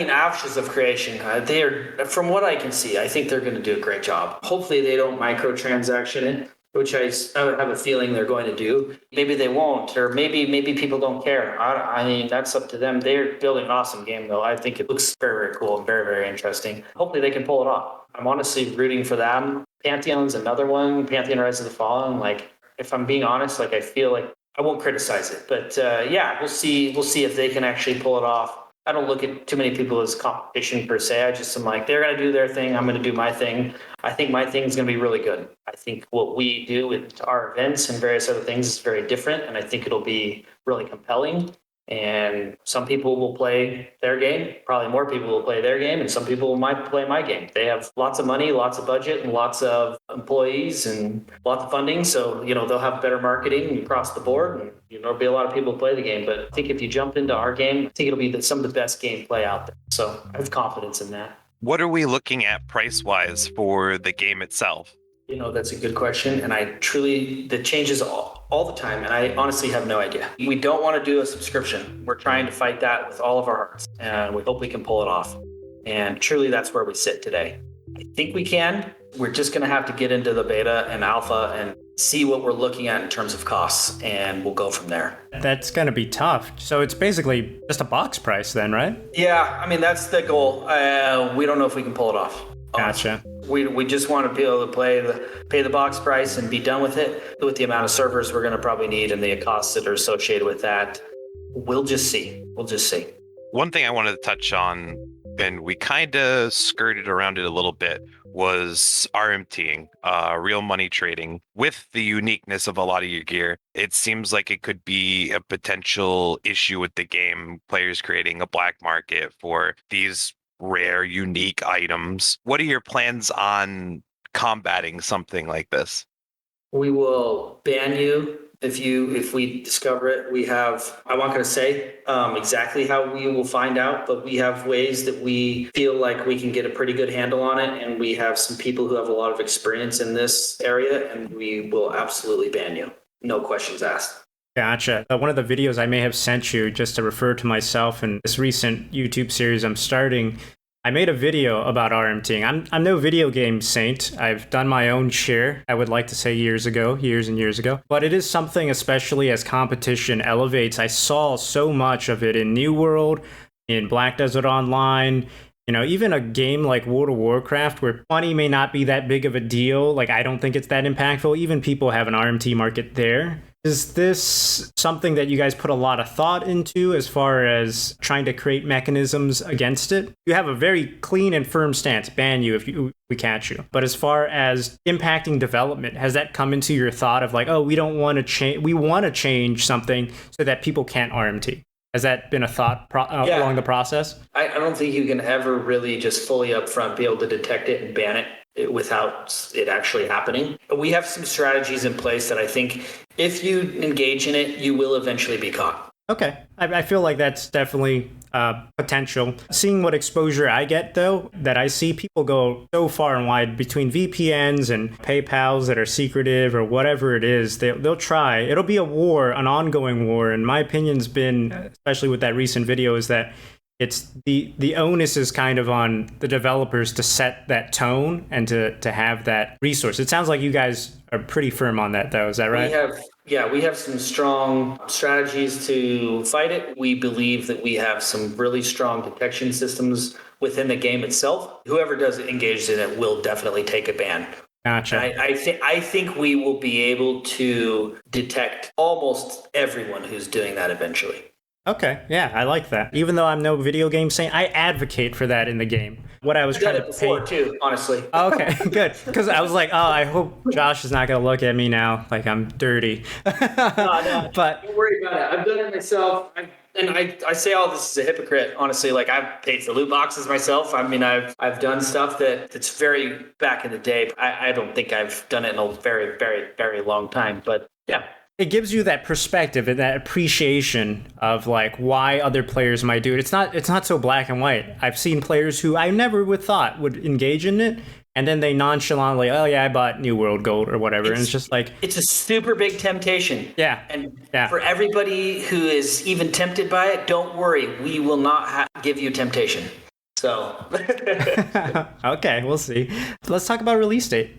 Ashes of Creation, they are, from what I can see, I think they're going to do a great job. Hopefully they don't microtransaction it, which I have a feeling they're going to do. Maybe they won't, or maybe people don't care. I mean, that's up to them. They're building an awesome game, though. I think it looks very, very cool and very, very interesting. Hopefully they can pull it off. I'm honestly rooting for them. Pantheon's another one, Pantheon Rise of the Fallen. Like, if I'm being honest, like I feel like I won't criticize it, but yeah, we'll see. We'll see if they can actually pull it off. I don't look at too many people as competition per se. I just am like, they're going to do their thing. I'm going to do my thing. I think my thing is going to be really good. I think what we do with our events and various other things is very different, and I think it'll be really compelling. And some people will play their game. Probably more people will play their game, and some people might play my game. They have lots of money, lots of budget, and lots of employees and lots of funding. So, they'll have better marketing across the board, and, there'll be a lot of people who play the game. But I think if you jump into our game, I think it'll be some of the best gameplay out there. So I have confidence in that. What are we looking at price-wise for the game itself? That's a good question. And that changes all the time. And I honestly have no idea. We don't want to do a subscription. We're trying to fight that with all of our hearts. And we hope we can pull it off. And truly, that's where we sit today. I think we can. We're just going to have to get into the beta and alpha and see what we're looking at in terms of costs. And we'll go from there. That's going to be tough. So it's basically just a box price then, right? Yeah. I mean, that's the goal. We don't know if we can pull it off. Gotcha. We just want to be able to pay the box price and be done with it. With the amount of servers we're going to probably need and the costs that are associated with that, we'll just see. One thing I wanted to touch on, and we kind of skirted around it a little bit, was RMTing, real money trading. With the uniqueness of a lot of your gear, it seems like it could be a potential issue with the game, players creating a black market for these rare, unique items. What are your plans on combating something like this? We will ban you if we discover it. I'm not going to say exactly how we will find out, but we have ways that we feel like we can get a pretty good handle on it. And we have some people who have a lot of experience in this area, and we will absolutely ban you. No questions asked. Gotcha. One of the videos I may have sent you, just to refer to myself and this recent YouTube series I'm starting, I made a video about RMTing. I'm no video game saint. I've done my own share, I would like to say years and years ago. But it is something, especially as competition elevates. I saw so much of it in New World, in Black Desert Online, even a game like World of Warcraft, where money may not be that big of a deal. Like, I don't think it's that impactful. Even people have an RMT market there. Is this something that you guys put a lot of thought into as far as trying to create mechanisms against it? You have a very clean and firm stance, ban you if we catch you. But as far as impacting development, has that come into your thought of like, oh, we don't want to change, we want to change something so that people can't RMT? Has that been a thought along the process? I don't think you can ever really just fully upfront be able to detect it and ban it without it actually happening. We have some strategies in place that I think if you engage in it, you will eventually be caught. Okay. I feel like that's definitely potential. Seeing what exposure I get, though, that I see people go so far and wide between VPNs and PayPals that are secretive or whatever it is, they'll try. It'll be a war, an ongoing war. And my opinion's been, especially with that recent video, is that it's the onus is kind of on the developers to set that tone and to have that resource. It sounds like you guys are pretty firm on that, though. Is that right? We have some strong strategies to fight it. We believe that we have some really strong detection systems within the game itself. Whoever does engage in it will definitely take a ban. Gotcha. I think we will be able to detect almost everyone who's doing that eventually. Okay, yeah, I like that. Even though I'm no video game saint, I advocate for that in the game. What I was trying to before too, honestly. Okay, good. Because I was like, oh, I hope Josh is not going to look at me now like I'm dirty. No, but don't worry about it. I've done it myself. I say all this as a hypocrite, honestly. Like, I've paid for loot boxes myself. I mean, I've done stuff that's very back in the day. I don't think I've done it in a very, very, very long time. But yeah. It gives you that perspective and that appreciation of like why other players might do it. It's not so black and white. I've seen players who I never would thought would engage in it, and then they nonchalantly, oh yeah, I bought New World Gold or whatever. And it's just like, it's a super big temptation. yeah. And Yeah. for everybody who is even tempted by it, don't worry. We will not give you temptation. So Okay, we'll see. Let's talk about release date.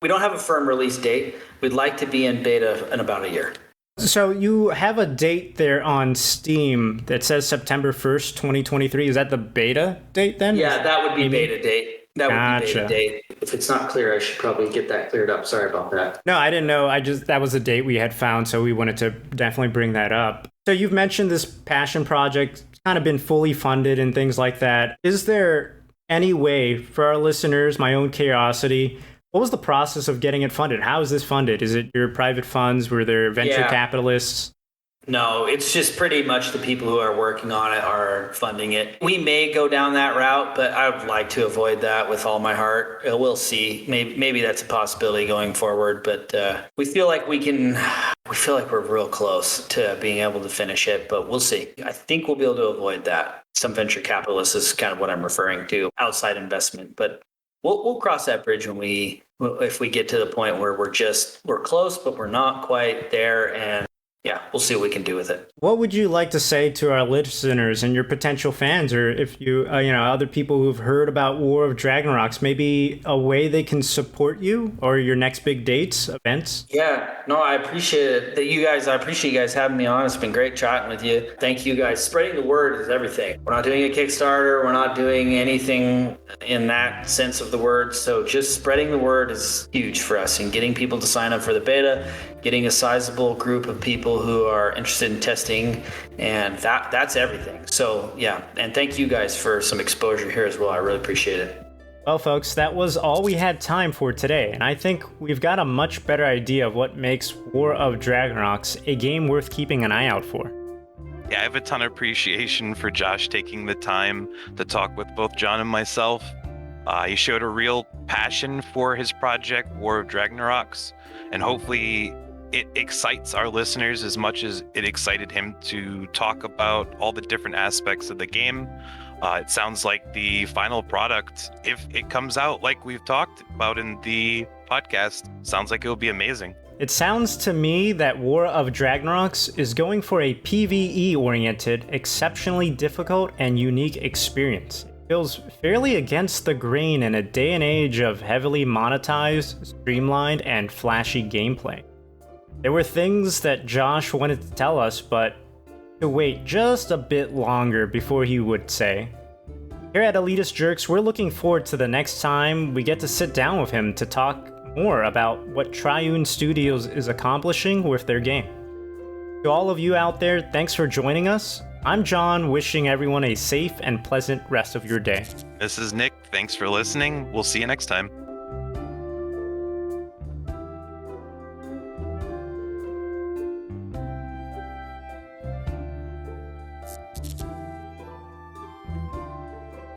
we don't have a firm release date. We'd like to be in beta in about a year. So you have a date there on Steam that says September 1st, 2023. Is that the beta date then? Yeah, that would be beta date. That would be Gotcha. beta date. If it's not clear, I should probably get that cleared up. Sorry about that. No, I didn't know. That was a date we had found, so we wanted to definitely bring that up. So you've mentioned this passion project kind of been fully funded and things like that. Is there any way for our listeners, my own curiosity, what was the process of getting it funded? How is this funded? Is it your private funds? Were there venture capitalists? No, it's just pretty much the people who are working on it are funding it. We may go down that route, but I would like to avoid that with all my heart. We'll see. Maybe that's a possibility going forward, but we feel like we feel like we're real close to being able to finish it, but we'll see. I think we'll be able to avoid that. Some venture capitalists is kind of what I'm referring to, outside investment, but we'll cross that bridge if we get to the point where we're close, but we're not quite there. And yeah, we'll see what we can do with it. What would you like to say to our listeners and your potential fans, or if you, other people who've heard about War of Dragnorox, maybe a way they can support you or your next big dates, events? Yeah, no, I appreciate it. I appreciate you guys having me on. It's been great chatting with you. Thank you guys. Spreading the word is everything. We're not doing a Kickstarter. We're not doing anything in that sense of the word. So just spreading the word is huge for us, and getting people to sign up for the beta, getting a sizable group of people who are interested in testing, and that's everything. So yeah, and thank you guys for some exposure here as well. I really appreciate it. Well, folks, that was all we had time for today, and I think we've got a much better idea of what makes War of Dragnorox a game worth keeping an eye out for. Yeah, I have a ton of appreciation for Josh taking the time to talk with both John and myself. He showed a real passion for his project, War of Dragnorox, and hopefully it excites our listeners as much as it excited him to talk about all the different aspects of the game. It sounds like the final product, if it comes out like we've talked about in the podcast, sounds like it will be amazing. It sounds to me that War of Dragnorox is going for a PvE-oriented, exceptionally difficult and unique experience. It feels fairly against the grain in a day and age of heavily monetized, streamlined, and flashy gameplay. There were things that Josh wanted to tell us, but to wait just a bit longer before he would say. Here at Elitist Jerks, we're looking forward to the next time we get to sit down with him to talk more about what Triune Studios is accomplishing with their game. To all of you out there, thanks for joining us. I'm John, wishing everyone a safe and pleasant rest of your day. This is Nick. Thanks for listening. We'll see you next time.